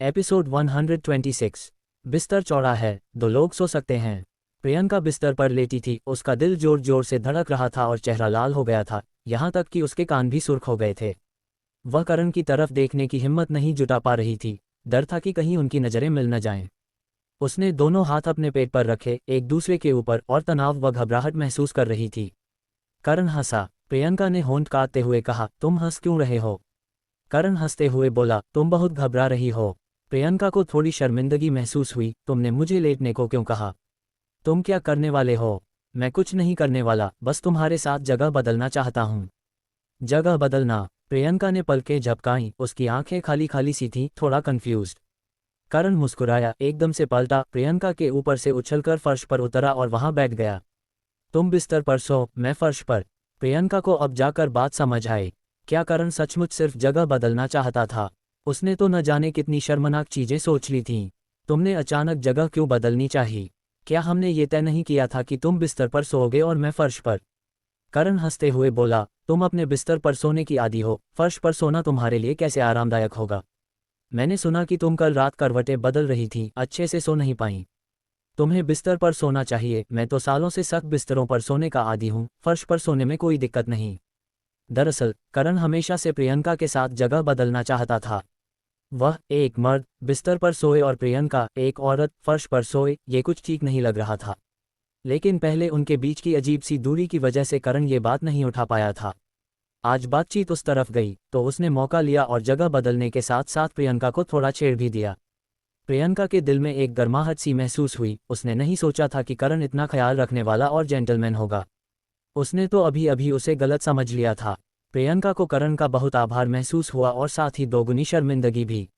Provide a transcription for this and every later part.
Episode 126। बिस्तर चौड़ा है, दो लोग सो सकते हैं। प्रियंका बिस्तर पर लेटी थी, उसका दिल जोर जोर से धड़क रहा था और चेहरा लाल हो गया था, यहाँ तक कि उसके कान भी सुर्ख हो गए थे। वह करण की तरफ देखने की हिम्मत नहीं जुटा पा रही थी, डर था कि कहीं उनकी नज़रें मिल न जाएं। उसने दोनों हाथ अपने पेट पर रखे एक दूसरे के ऊपर और तनाव व घबराहट महसूस कर रही थी। करण हंसा। प्रियंका ने होंठ काटते हुए कहा, तुम हंस क्यों रहे हो? करण हंसते हुए बोला, तुम बहुत घबरा रही हो। प्रियंका को थोड़ी शर्मिंदगी महसूस हुई। तुमने मुझे लेटने को क्यों कहा? तुम क्या करने वाले हो? मैं कुछ नहीं करने वाला, बस तुम्हारे साथ जगह बदलना चाहता हूँ। जगह बदलना? प्रियंका ने पलकें झपकाईं, उसकी आंखें खाली खाली सी थीं, थोड़ा कंफ्यूज्ड। करण मुस्कुराया, एकदम से पलटा, प्रियंका के ऊपर से उछलकर फर्श पर उतरा और वहां बैठ गया। तुम बिस्तर पर सो, मैं फर्श पर। प्रियंका को अब जाकर बात समझ आई। क्या करण सचमुच सिर्फ जगह बदलना चाहता था? उसने तो न जाने कितनी शर्मनाक चीजें सोच ली थीं। तुमने अचानक जगह क्यों बदलनी चाहिए? क्या हमने ये तय नहीं किया था कि तुम बिस्तर पर सोओगे और मैं फर्श पर? करण हंसते हुए बोला, तुम अपने बिस्तर पर सोने की आदी हो, फर्श पर सोना तुम्हारे लिए कैसे आरामदायक होगा? मैंने सुना कि तुम कल रात करवटें बदल रही थीं, अच्छे से सो नहीं पाईं। तुम्हें बिस्तर पर सोना चाहिए, मैं तो सालों से सख्त बिस्तरों पर सोने का आदी हूँ, फर्श पर सोने में कोई दिक्कत नहीं। दरअसल करण हमेशा से प्रियंका के साथ जगह बदलना चाहता था। वह एक मर्द बिस्तर पर सोए और प्रियंका एक औरत फर्श पर सोए, ये कुछ ठीक नहीं लग रहा था। लेकिन पहले उनके बीच की अजीब सी दूरी की वजह से करण ये बात नहीं उठा पाया था। आज बातचीत उस तरफ गई तो उसने मौका लिया और जगह बदलने के साथ साथ प्रियंका को थोड़ा छेड़ भी दिया। प्रियंका के दिल में एक गर्माहट सी महसूस हुई। उसने नहीं सोचा था कि करण इतना ख्याल रखने वाला और जेंटलमैन होगा। उसने तो अभी अभी उसे गलत समझ लिया था। प्रियंका को करण का बहुत आभार महसूस हुआ और साथ ही दोगुनी शर्मिंदगी भी।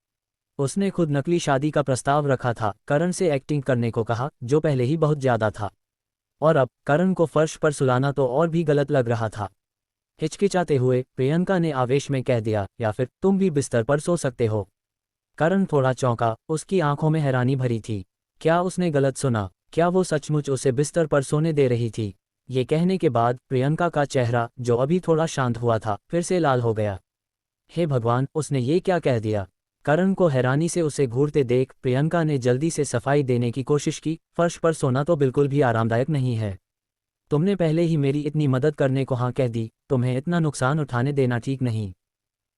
उसने खुद नकली शादी का प्रस्ताव रखा था, करण से एक्टिंग करने को कहा, जो पहले ही बहुत ज्यादा था। और अब करण को फर्श पर सुलाना तो और भी गलत लग रहा था। हिचकिचाते हुए प्रियंका ने आवेश में कह दिया, या फिर तुम भी बिस्तर पर सो सकते हो। करण थोड़ा चौंका, उसकी आंखों में हैरानी भरी थी। क्या उसने गलत सुना? क्या वो सचमुच उसे बिस्तर पर सोने दे रही थी? ये कहने के बाद प्रियंका का चेहरा, जो अभी थोड़ा शांत हुआ था, फिर से लाल हो गया। हे भगवान, उसने ये क्या कह दिया? करण को हैरानी से उसे घूरते देख प्रियंका ने जल्दी से सफाई देने की कोशिश की, फर्श पर सोना तो बिल्कुल भी आरामदायक नहीं है। तुमने पहले ही मेरी इतनी मदद करने को हाँ कह दी, तुम्हें इतना नुकसान उठाने देना ठीक नहीं।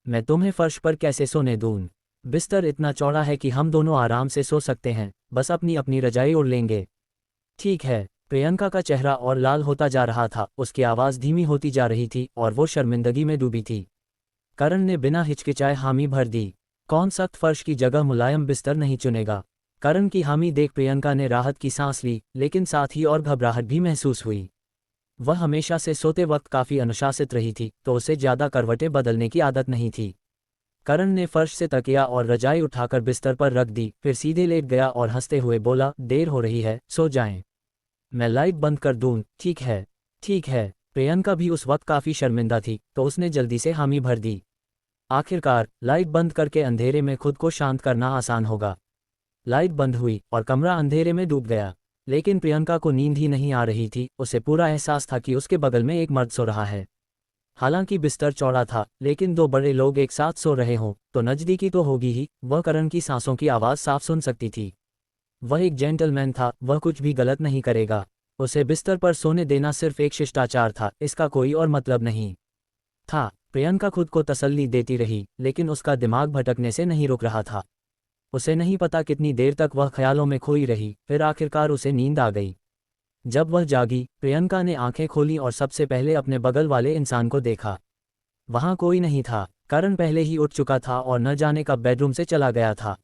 मैं तुम्हें फर्श पर कैसे सोने दूं? बिस्तर इतना चौड़ा है कि हम दोनों आराम से सो सकते हैं, बस अपनी अपनी रजाई ओढ़ लेंगे। ठीक है। प्रियंका का चेहरा और लाल होता जा रहा था, उसकी आवाज़ धीमी होती जा रही थी और वो शर्मिंदगी में डूबी थी। करण ने बिना हिचकिचाए हामी भर दी। कौन सख्त फर्श की जगह मुलायम बिस्तर नहीं चुनेगा? करण की हामी देख प्रियंका ने राहत की सांस ली, लेकिन साथ ही और घबराहट भी महसूस हुई। वह हमेशा से सोते वक्त काफ़ी अनुशासित रही थी, तो उसे ज़्यादा करवटें बदलने की आदत नहीं थी। करण ने फर्श से तकिया और रजाई उठाकर बिस्तर पर रख दी, फिर सीधे लेट गया और हंसते हुए बोला, देर हो रही है, सो जाएं। मैं लाइट बंद कर दूं? ठीक है। ठीक है। प्रियंका भी उस वक्त काफ़ी शर्मिंदा थी, तो उसने जल्दी से हामी भर दी। आखिरकार लाइट बंद करके अंधेरे में खुद को शांत करना आसान होगा। लाइट बंद हुई और कमरा अंधेरे में डूब गया। लेकिन प्रियंका को नींद ही नहीं आ रही थी, उसे पूरा एहसास था कि उसके बगल में एक मर्द सो रहा है। हालांकि बिस्तर चौड़ा था, लेकिन दो बड़े लोग एक साथ सो रहे हों तो नज़दीकी तो होगी ही। वह करण की सांसों की आवाज़ साफ सुन सकती थी। वह एक जेंटलमैन था, वह कुछ भी गलत नहीं करेगा। उसे बिस्तर पर सोने देना सिर्फ एक शिष्टाचार था, इसका कोई और मतलब नहीं था। प्रियंका खुद को तसल्ली देती रही, लेकिन उसका दिमाग भटकने से नहीं रुक रहा था। उसे नहीं पता कितनी देर तक वह ख्यालों में खोई रही, फिर आखिरकार उसे नींद आ गई। जब वह जागी, प्रियंका ने आंखें खोली और सबसे पहले अपने बगल वाले इंसान को देखा। वहां कोई नहीं था। करण पहले ही उठ चुका था और न जाने कब बेडरूम से चला गया था।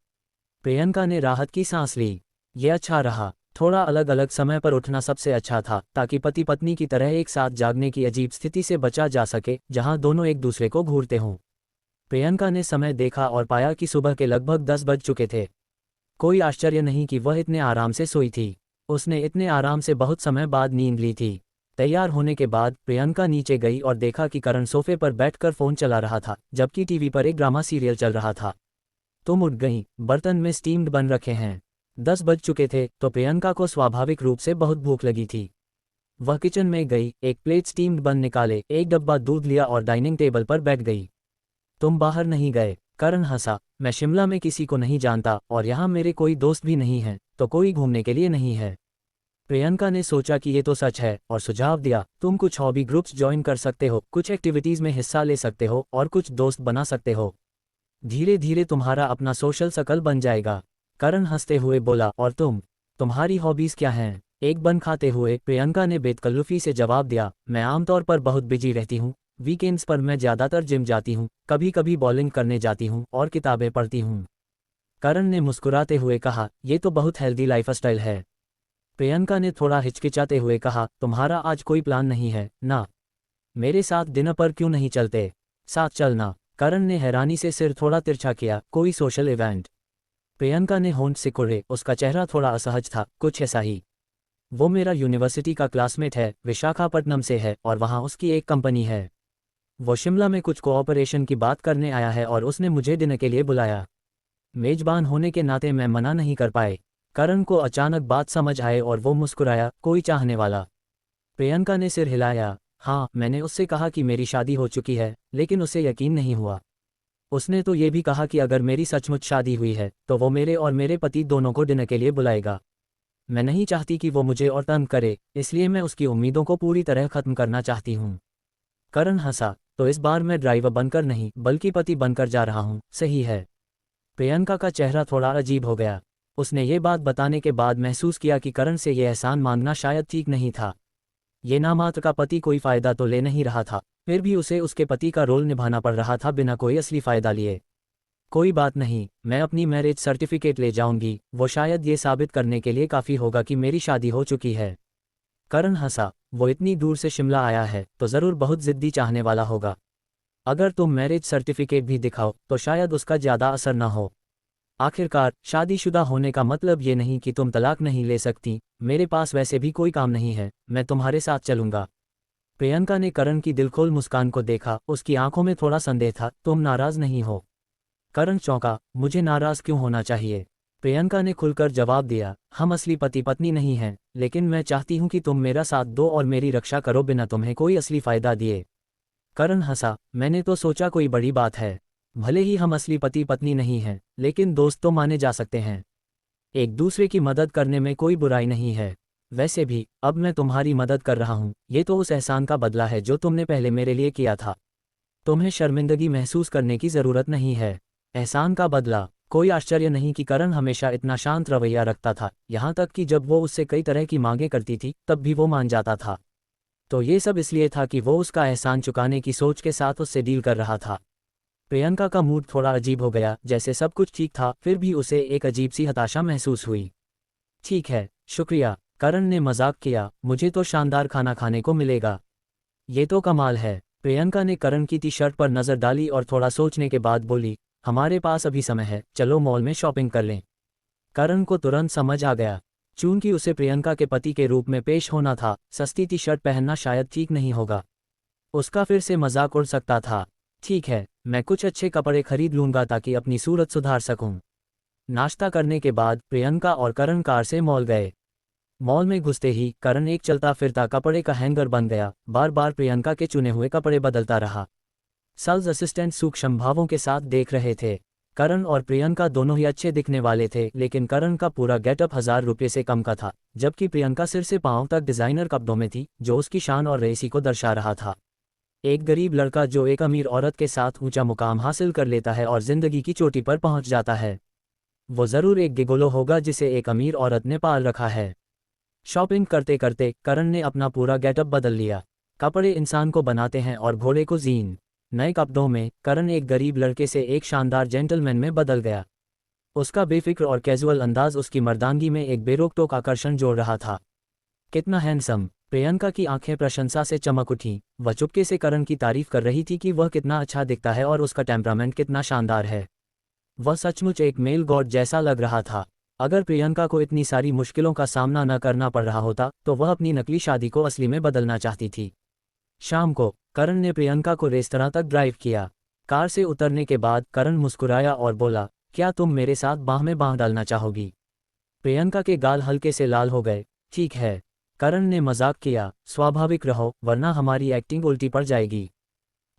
प्रियंका ने राहत की सांस ली। ये अच्छा रहा। थोड़ा अलग अलग समय पर उठना सबसे अच्छा था, ताकि पति पत्नी की तरह एक साथ जागने की अजीब स्थिति से बचा जा सके, जहां दोनों एक दूसरे को घूरते हों। प्रियंका ने समय देखा और पाया कि सुबह के लगभग 10 बज चुके थे। कोई आश्चर्य नहीं कि वह इतने आराम से सोई थी। उसने इतने आराम से बहुत समय बाद नींद ली थी। तैयार होने के बाद प्रियंका नीचे गई और देखा कि करण सोफे पर बैठकर फ़ोन चला रहा था, जबकि टीवी पर एक ड्रामा सीरियल चल रहा था। तुम उठ गई, बर्तन में स्टीम्ड बन रखे हैं। 10 बज चुके थे, तो प्रियंका को स्वाभाविक रूप से बहुत भूख लगी थी। वह किचन में गई, एक प्लेट स्टीम्ड बन निकाले, एक डब्बा दूध लिया और डाइनिंग टेबल पर बैठ गई। तुम बाहर नहीं गए? करण हंसा, मैं शिमला में किसी को नहीं जानता और यहाँ मेरे कोई दोस्त भी नहीं हैं, तो कोई घूमने के लिए नहीं है। प्रियंका ने सोचा कि ये तो सच है और सुझाव दिया, तुम कुछ हॉबी ग्रुप्स ज्वाइन कर सकते हो, कुछ एक्टिविटीज़ में हिस्सा ले सकते हो और कुछ दोस्त बना सकते हो। धीरे धीरे तुम्हारा अपना सोशल सर्कल बन जाएगा। करण हंसते हुए बोला, और तुम्हारी हॉबीज़ क्या हैं? एक बन खाते हुए प्रियंका ने बेतकल्लुफ़ी से जवाब दिया, मैं आमतौर पर बहुत बिजी रहती हूँ। वीकेंड्स पर मैं ज़्यादातर जिम जाती हूँ, कभी कभी बॉलिंग करने जाती हूँ और किताबें पढ़ती हूँ। करण ने मुस्कुराते हुए कहा, ये तो बहुत हेल्दी लाइफस्टाइल है। प्रियंका ने थोड़ा हिचकिचाते हुए कहा, तुम्हारा आज कोई प्लान नहीं है ना? मेरे साथ डिनर पर क्यों नहीं चलते? साथ चलना? करण ने हैरानी से सिर थोड़ा तिरछा किया, कोई सोशल इवेंट? प्रियंका ने होंठ सिकुड़े, उसका चेहरा थोड़ा असहज था, कुछ ऐसा ही। वो मेरा यूनिवर्सिटी का क्लासमेट है, विशाखापट्टनम से है और वहाँ उसकी एक कंपनी है। वो शिमला में कुछ कोऑपरेशन की बात करने आया है और उसने मुझे डिनर के लिए बुलाया। मेजबान होने के नाते मैं मना नहीं कर पाए। करण को अचानक बात समझ आए और वो मुस्कुराया, कोई चाहने वाला? प्रियंका ने सिर हिलाया, हाँ, मैंने उससे कहा कि मेरी शादी हो चुकी है, लेकिन उसे यकीन नहीं हुआ। उसने तो ये भी कहा कि अगर मेरी सचमुच शादी हुई है तो वो मेरे और मेरे पति दोनों को डिनर के लिए बुलाएगा। मैं नहीं चाहती कि वो मुझे और तंग करे, इसलिए मैं उसकी उम्मीदों को पूरी तरह खत्म करना चाहती हूँ। करण हंसा, तो इस बार मैं ड्राइवर बनकर नहीं बल्कि पति बनकर जा रहा हूँ, सही है? प्रियंका का चेहरा थोड़ा अजीब हो गया। उसने ये बात बताने के बाद महसूस किया कि करण से ये एहसान मांगना शायद ठीक नहीं था। ये नामात्र का पति कोई फ़ायदा तो ले नहीं रहा था, फिर भी उसे उसके पति का रोल निभाना पड़ रहा था बिना कोई असली फ़ायदा लिए। कोई बात नहीं, मैं अपनी मैरिज सर्टिफिकेट ले जाऊंगी, वो शायद ये साबित करने के लिए काफ़ी होगा कि मेरी शादी हो चुकी है। करण हंसा, वो इतनी दूर से शिमला आया है तो ज़रूर बहुत ज़िद्दी चाहने वाला होगा। अगर तुम मैरिज सर्टिफिकेट भी दिखाओ तो शायद उसका ज़्यादा असर न हो। आखिरकार शादीशुदा होने का मतलब ये नहीं कि तुम तलाक नहीं ले सकती। मेरे पास वैसे भी कोई काम नहीं है, मैं तुम्हारे साथ चलूंगा। प्रियंका ने करण की दिलखोल मुस्कान को देखा, उसकी आंखों में थोड़ा संदेह था, तुम नाराज नहीं हो? करण चौंका, मुझे नाराज क्यों होना चाहिए? प्रियंका ने खुलकर जवाब दिया, हम असली पति पत्नी नहीं हैं, लेकिन मैं चाहती हूँ कि तुम मेरा साथ दो और मेरी रक्षा करो बिना तुम्हें कोई असली फायदा दिए। करण हंसा, मैंने तो सोचा कोई बड़ी बात है। भले ही हम असली पति पत्नी नहीं हैं, लेकिन दोस्त तो माने जा सकते हैं। एक दूसरे की मदद करने में कोई बुराई नहीं है। वैसे भी अब मैं तुम्हारी मदद कर रहा हूँ, ये तो उस एहसान का बदला है जो तुमने पहले मेरे लिए किया था। तुम्हें शर्मिंदगी महसूस करने की ज़रूरत नहीं है। एहसान का बदला? कोई आश्चर्य नहीं कि करण हमेशा इतना शांत रवैया रखता था, यहाँ तक कि जब वो उससे कई तरह की मांगें करती थी तब भी वो मान जाता था। तो ये सब इसलिए था कि वो उसका एहसान चुकाने की सोच के साथ उससे डील कर रहा था। प्रियंका का मूड थोड़ा अजीब हो गया, जैसे सब कुछ ठीक था फिर भी उसे एक अजीब सी हताशा महसूस हुई। ठीक है, शुक्रिया, करण ने मजाक किया, मुझे तो शानदार खाना खाने को मिलेगा। ये तो कमाल है। प्रियंका ने करण की टी शर्ट पर नज़र डाली और थोड़ा सोचने के बाद बोली, हमारे पास अभी समय है, चलो मॉल में शॉपिंग कर लें। करण को तुरंत समझ आ गया। चूंकि उसे प्रियंका के पति के रूप में पेश होना था, सस्ती टी शर्ट पहनना शायद ठीक नहीं होगा। उसका फिर से मजाक उड़ सकता था। ठीक है, मैं कुछ अच्छे कपड़े खरीद लूंगा ताकि अपनी सूरत सुधार सकूं। नाश्ता करने के बाद प्रियंका और करण कार से मॉल गए। मॉल में घुसते ही करण एक चलता फिरता कपड़े का हैंगर बन गया, बार बार प्रियंका के चुने हुए कपड़े बदलता रहा। सेल्स असिस्टेंट सूक्ष्म भावों के साथ देख रहे थे। करण और प्रियंका दोनों ही अच्छे दिखने वाले थे, लेकिन करण का पूरा गेटअप 1000 रुपये से कम का था, जबकि प्रियंका सिर से पांव तक डिजाइनर कपड़ों में थी, जो उसकी शान और रईसी को दर्शा रहा था। एक गरीब लड़का जो एक अमीर औरत के साथ ऊंचा मुकाम हासिल कर लेता है और जिंदगी की चोटी पर पहुंच जाता है, वो जरूर एक गिगोलो होगा जिसे एक अमीर औरत ने पाल रखा है। शॉपिंग करते करते करण ने अपना पूरा गेटअप बदल लिया। कपड़े इंसान को बनाते हैं और घोड़े को जीन। नए कपड़ों में करण एक गरीब लड़के से एक शानदार जेंटलमैन में बदल गया। उसका बेफिक्र और कैजुअल अंदाज उसकी मर्दानगी में एक बेरोक-टोक आकर्षण जोड़ रहा था। कितना हैंडसम! प्रियंका की आंखें प्रशंसा से चमक उठीं। वह चुपके से करण की तारीफ कर रही थी कि वह कितना अच्छा दिखता है और उसका टेम्परामेंट कितना शानदार है। वह सचमुच एक मेल गॉड जैसा लग रहा था। अगर प्रियंका को इतनी सारी मुश्किलों का सामना न करना पड़ रहा होता तो वह अपनी नकली शादी को असली में बदलना चाहती थी। शाम को करण ने प्रियंका को रेस्तरां तक ड्राइव किया। कार से उतरने के बाद करण मुस्कुराया और बोला, क्या तुम मेरे साथ बाह में बाह डालना चाहोगी? प्रियंका के गाल हल्के से लाल हो गए। ठीक है, करण ने मजाक किया, स्वाभाविक रहो वरना हमारी एक्टिंग उल्टी पड़ जाएगी।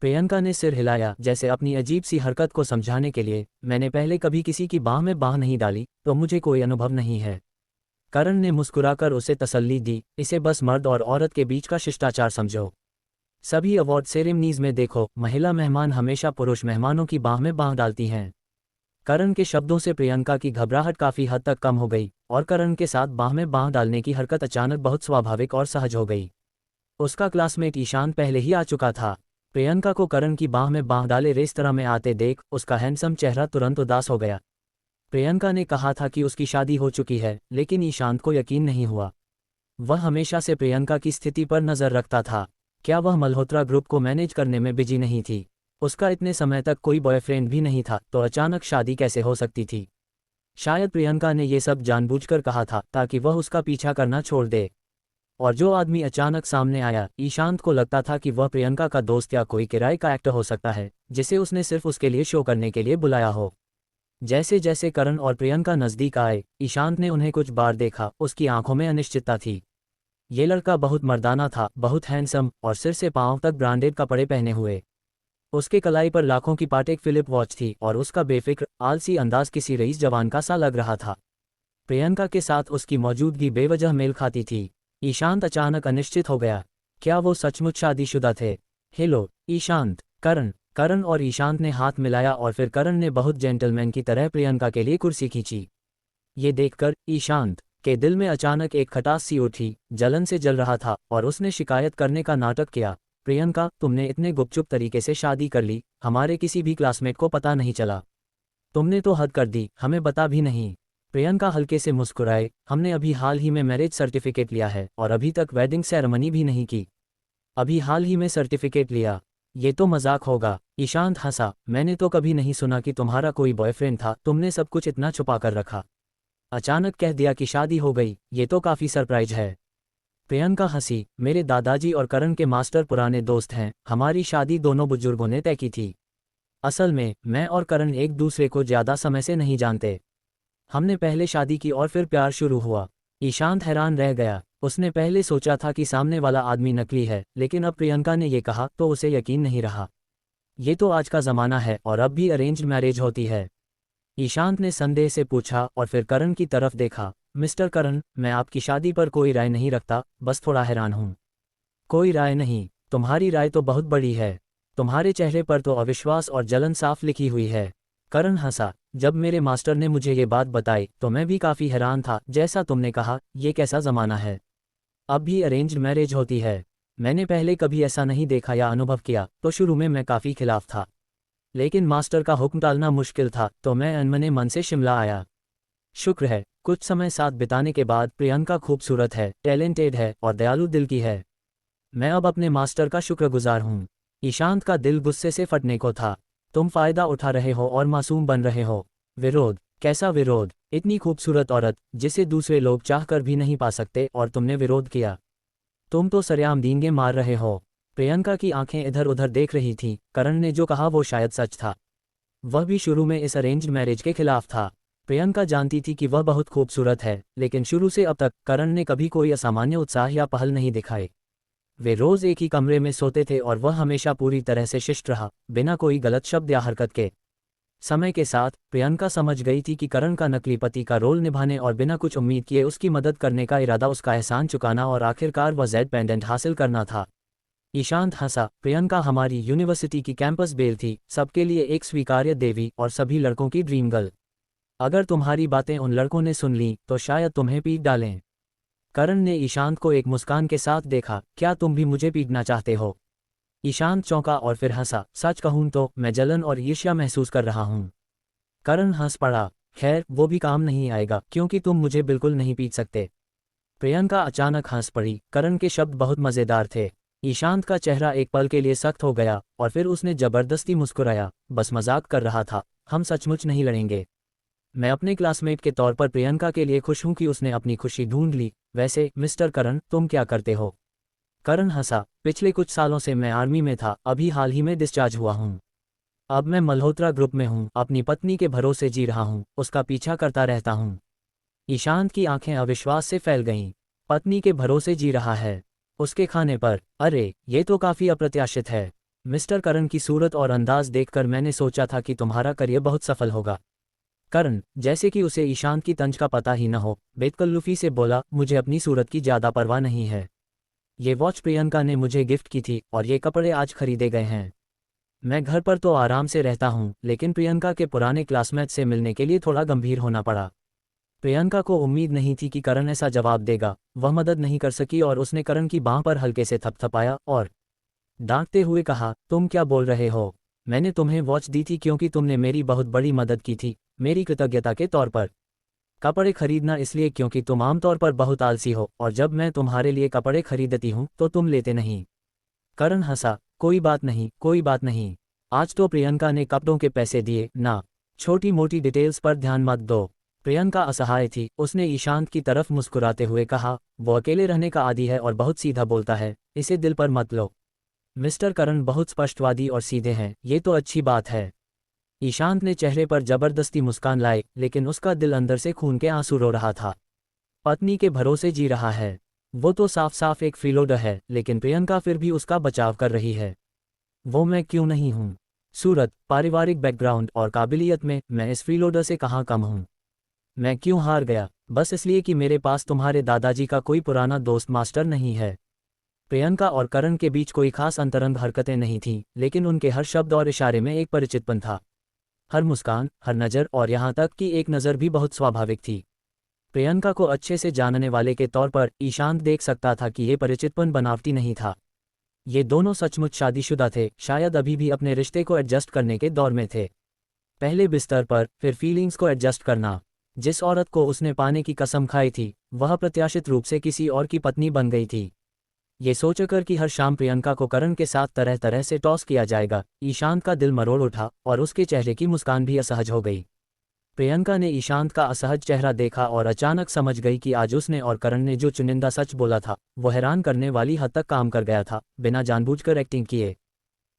प्रियंका ने सिर हिलाया, जैसे अपनी अजीब सी हरकत को समझाने के लिए। मैंने पहले कभी किसी की बाह में बाह नहीं डाली, तो मुझे कोई अनुभव नहीं है। करण ने मुस्कुराकर उसे तसल्ली दी, इसे बस मर्द और औरत के बीच का शिष्टाचार समझो। सभी अवार्ड सेरेमनीज में देखो, महिला मेहमान हमेशा पुरुष मेहमानों की बाह में बाह डालती हैं। करण के शब्दों से प्रियंका की घबराहट काफी हद तक कम हो गई, और करण के साथ बाह में बाह डालने की हरकत अचानक बहुत स्वाभाविक और सहज हो गई। उसका क्लासमेट ईशांत पहले ही आ चुका था। प्रियंका को करण की बाह में बाह डाले रेस्तरां में आते देख उसका हैंडसम चेहरा तुरंत उदास हो गया। प्रियंका ने कहा था कि उसकी शादी हो चुकी है, लेकिन ईशांत को यकीन नहीं हुआ। वह हमेशा से प्रियंका की स्थिति पर नजर रखता था। क्या वह मल्होत्रा ग्रुप को मैनेज करने में बिजी नहीं थी? उसका इतने समय तक कोई बॉयफ्रेंड भी नहीं था, तो अचानक शादी कैसे हो सकती थी? शायद प्रियंका ने ये सब जानबूझकर कहा था, ताकि वह उसका पीछा करना छोड़ दे। और जो आदमी अचानक सामने आया, ईशांत को लगता था कि वह प्रियंका का दोस्त या कोई किराए का एक्टर हो सकता है, जिसे उसने सिर्फ उसके लिए शो करने के लिए बुलाया हो। जैसे जैसे करण और प्रियंका नजदीक आए, ईशांत ने उन्हें कुछ बार देखा। उसकी आंखों में अनिश्चितता थी। ये लड़का बहुत मर्दाना था, बहुत हैंडसम, और सिर से पांव तक ब्रांडेड कपड़े पहने हुए। उसके कलाई पर लाखों की पाटेक फिलिप वॉच थी, और उसका बेफिक्र आलसी अंदाज किसी रईस जवान का सा लग रहा था। प्रियंका के साथ उसकी मौजूदगी बेवजह मेल खाती थी। ईशांत अचानक अनिश्चित हो गया। क्या वो सचमुच शादीशुदा थे? हेलो ईशांत। करण और ईशांत ने हाथ मिलाया, और फिर करण ने बहुत जेंटलमैन की तरह प्रियंका के लिए कुर्सी खींची। ये देखकर ईशांत के दिल में अचानक एक खटास सी उठी, जलन से जल रहा था, और उसने शिकायत करने का नाटक किया। प्रियंका, तुमने इतने गुपचुप तरीके से शादी कर ली, हमारे किसी भी क्लासमेट को पता नहीं चला। तुमने तो हद कर दी, हमें बता भी नहीं। प्रियंका हल्के से मुस्कुराए, हमने अभी हाल ही में मैरिज सर्टिफिकेट लिया है, और अभी तक वेडिंग सेरेमनी भी नहीं की। अभी हाल ही में सर्टिफिकेट लिया? ये तो मजाक होगा। ईशांत हंसा, मैंने तो कभी नहीं सुना कि तुम्हारा कोई बॉयफ्रेंड था, तुमने सब कुछ इतना छुपा कर रखा। अचानक कह दिया कि शादी हो गई, ये तो काफी सरप्राइज है। प्रियंका हंसी, मेरे दादाजी और करण के मास्टर पुराने दोस्त हैं, हमारी शादी दोनों बुजुर्गों ने तय की थी। असल में मैं और करण एक दूसरे को ज्यादा समय से नहीं जानते। हमने पहले शादी की और फिर प्यार शुरू हुआ। ईशांत हैरान रह गया। उसने पहले सोचा था कि सामने वाला आदमी नकली है, लेकिन अब प्रियंका ने ये कहा तो उसे यकीन नहीं रहा। ये तो आज का जमाना है, और अब भी अरेंज्ड मैरिज होती है। ईशांत ने संदेह से पूछा, और फिर करण की तरफ देखा। मिस्टर करण, मैं आपकी शादी पर कोई राय नहीं रखता, बस थोड़ा हैरान हूँ। कोई राय नहीं? तुम्हारी राय तो बहुत बड़ी है। तुम्हारे चेहरे पर तो अविश्वास और जलन साफ लिखी हुई है। करण हंसा, जब मेरे मास्टर ने मुझे ये बात बताई तो मैं भी काफ़ी हैरान था। जैसा तुमने कहा, ये कैसा ज़माना है, अब भी अरेंज्ड मैरिज होती है। मैंने पहले कभी ऐसा नहीं देखा या अनुभव किया, तो शुरू में मैं काफ़ी खिलाफ था। लेकिन मास्टर का हुक्म टालना मुश्किल था, तो मैं अनमने मन से शिमला आया। शुक्र है, कुछ समय साथ बिताने के बाद प्रियंका खूबसूरत है, टैलेंटेड है, और दयालु दिल की है। मैं अब अपने मास्टर का शुक्रगुजार हूँ। ईशांत का दिल गुस्से से फटने को था। तुम फायदा उठा रहे हो और मासूम बन रहे हो। विरोध? कैसा विरोध? इतनी खूबसूरत औरत, जिसे दूसरे लोग चाहकर भी नहीं पा सकते, और तुमने विरोध किया? तुम तो सरेआम डींगे मार रहे हो। प्रियंका की आंखें इधर उधर देख रही थीं। करण ने जो कहा वो शायद सच था। वह भी शुरू में इस अरेंज्ड मैरिज के खिलाफ था। प्रियंका जानती थी कि वह बहुत खूबसूरत है, लेकिन शुरू से अब तक करण ने कभी कोई असामान्य उत्साह या पहल नहीं दिखाए। वे रोज एक ही कमरे में सोते थे, और वह हमेशा पूरी तरह से शिष्ट रहा, बिना कोई गलत शब्द या हरकत के। समय के साथ प्रियंका समझ गई थी कि करण का नकली पति का रोल निभाने और बिना कुछ उम्मीद किए उसकी मदद करने का इरादा उसका एहसान चुकाना और आखिरकार वह जेड पेंडेंट हासिल करना था। ईशांत हंसा, प्रियंका हमारी यूनिवर्सिटी की कैंपस बेल थी, सबके लिए एक स्वीकार्य देवी और सभी लड़कों की ड्रीम गर्ल। अगर तुम्हारी बातें उन लड़कों ने सुन ली तो शायद तुम्हें पीट डालें। करण ने ईशांत को एक मुस्कान के साथ देखा, क्या तुम भी मुझे पीटना चाहते हो? ईशांत चौंका और फिर हंसा, सच कहूं तो मैं जलन और ईर्ष्या महसूस कर रहा हूं। करण हंस पड़ा, खैर वो भी काम नहीं आएगा, क्योंकि तुम मुझे बिल्कुल नहीं पीट सकते। प्रियंका अचानक हंस पड़ी। करण के शब्द बहुत मजेदार थे। ईशांत का चेहरा एक पल के लिए सख्त हो गया, और फिर उसने जबरदस्ती मुस्कुराया, बस मजाक कर रहा था, हम सचमुच नहीं लड़ेंगे। मैं अपने क्लासमेट के तौर पर प्रियंका के लिए खुश हूं कि उसने अपनी खुशी ढूंढ ली। वैसे मिस्टर करण, तुम क्या करते हो? करण हंसा, पिछले कुछ सालों से मैं आर्मी में था, अभी हाल ही में डिस्चार्ज हुआ हूं। अब मैं मल्होत्रा ग्रुप में हूं, अपनी पत्नी के भरोसे जी रहा हूं, उसका पीछा करता रहता हूं। ईशांत की आंखें अविश्वास से फैल गईं। पत्नी के भरोसे जी रहा है? उसके खाने पर? अरे, ये तो काफी अप्रत्याशित है। मिस्टर करण की सूरत और अंदाज देखकर मैंने सोचा था कि तुम्हारा करियर बहुत सफल होगा। करण, जैसे कि उसे ईशांत की तंज का पता ही न हो, बेतकल्लुफी से बोला, मुझे अपनी सूरत की ज़्यादा परवाह नहीं है। ये वॉच प्रियंका ने मुझे गिफ्ट की थी और ये कपड़े आज खरीदे गए हैं। मैं घर पर तो आराम से रहता हूँ, लेकिन प्रियंका के पुराने क्लासमेट से मिलने के लिए थोड़ा गंभीर होना पड़ा। प्रियंका को उम्मीद नहीं थी कि करण ऐसा जवाब देगा। वह मदद नहीं कर सकी और उसने करण की बांह पर हल्के से थपथपाया और डांटते हुए कहा, तुम क्या बोल रहे हो? मैंने तुम्हें वॉच दी थी क्योंकि तुमने मेरी बहुत बड़ी मदद की थी, मेरी कृतज्ञता के तौर पर। कपड़े खरीदना इसलिए क्योंकि तुम आमतौर पर बहुत आलसी हो और जब मैं तुम्हारे लिए कपड़े खरीदती हूँ तो तुम लेते नहीं। करण हंसा, कोई बात नहीं, कोई बात नहीं। आज तो प्रियंका ने कपड़ों के पैसे दिए ना। छोटी मोटी डिटेल्स पर ध्यान मत दो। प्रियंका असहाय थी। उसने ईशांत की तरफ मुस्कुराते हुए कहा, वो अकेले रहने का आदी है और बहुत सीधा बोलता है, इसे दिल पर मत लो। मिस्टर करण बहुत स्पष्टवादी और सीधे हैं, ये तो अच्छी बात है। ईशांत ने चेहरे पर जबरदस्ती मुस्कान लाई, लेकिन उसका दिल अंदर से खून के आंसू रो रहा था। पत्नी के भरोसे जी रहा है। वो तो साफ साफ एक फ्रीलोडर है, लेकिन प्रियंका फिर भी उसका बचाव कर रही है। वो मैं क्यों नहीं हूँ? सूरत, पारिवारिक बैकग्राउंड और काबिलियत में मैं इस फ्रीलोडर से कहाँ कम हूँ? मैं क्यों हार गया? बस इसलिए कि मेरे पास तुम्हारे दादाजी का कोई पुराना दोस्त मास्टर नहीं है। प्रियंका और करण के बीच कोई खास अंतरंग हरकतें नहीं थीं, लेकिन उनके हर शब्द और इशारे में एक परिचितपन था। हर मुस्कान, हर नज़र और यहाँ तक कि एक नज़र भी बहुत स्वाभाविक थी। प्रियंका को अच्छे से जानने वाले के तौर पर ईशांत देख सकता था कि ये परिचितपन बनावटी नहीं था। ये दोनों सचमुच शादीशुदा थे, शायद अभी भी अपने रिश्ते को एडजस्ट करने के दौर में थे। पहले बिस्तर पर, फिर फीलिंग्स को एडजस्ट करना। जिस औरत को उसने पाने की कसम खाई थी, वह प्रत्याशित रूप से किसी और की पत्नी बन गई थी। ये सोचकर कि हर शाम प्रियंका को करण के साथ तरह तरह से टॉस किया जाएगा, ईशांत का दिल मरोड़ उठा और उसके चेहरे की मुस्कान भी असहज हो गई। प्रियंका ने ईशांत का असहज चेहरा देखा और अचानक समझ गई कि आज उसने और करण ने जो चुनिंदा सच बोला था, वो हैरान करने वाली हद तक काम कर गया था, बिना जानबूझकर एक्टिंग किए।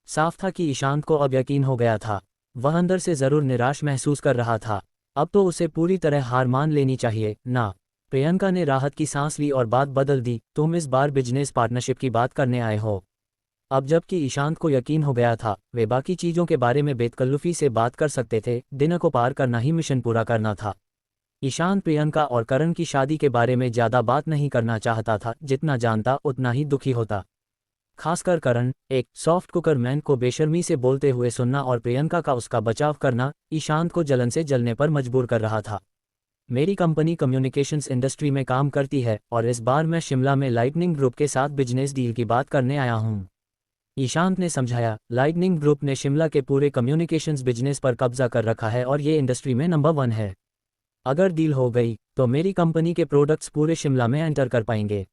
साफ था कि ईशांत को अब यकीन हो गया था। वह अंदर से जरूर निराश महसूस कर रहा था। अब तो उसे पूरी तरह हार मान लेनी चाहिए ना। प्रियंका ने राहत की सांस ली और बात बदल दी, तुम इस बार बिजनेस पार्टनरशिप की बात करने आए हो? अब जबकि ईशांत को यकीन हो गया था, वे बाकी चीज़ों के बारे में बेतकल्लुफी से बात कर सकते थे, दिन को पार करना ही मिशन पूरा करना था। ईशांत प्रियंका और करण की शादी के बारे में ज़्यादा बात नहीं करना चाहता था, जितना जानता उतना ही दुखी होता। खासकर करण, एक सॉफ्ट कुकर मैन को बेशर्मी से बोलते हुए सुनना और प्रियंका का उसका बचाव करना, ईशांत को जलन से जलने पर मजबूर कर रहा था। मेरी कंपनी कम्युनिकेशंस इंडस्ट्री में काम करती है और इस बार मैं शिमला में लाइटनिंग ग्रुप के साथ बिजनेस डील की बात करने आया हूँ। ईशांत ने समझाया, लाइटनिंग ग्रुप ने शिमला के पूरे कम्युनिकेशंस बिजनेस पर कब्जा कर रखा है और ये इंडस्ट्री में नंबर 1 है। अगर डील हो गई तो मेरी कंपनी के प्रोडक्ट्स पूरे शिमला में एंटर कर पाएंगे।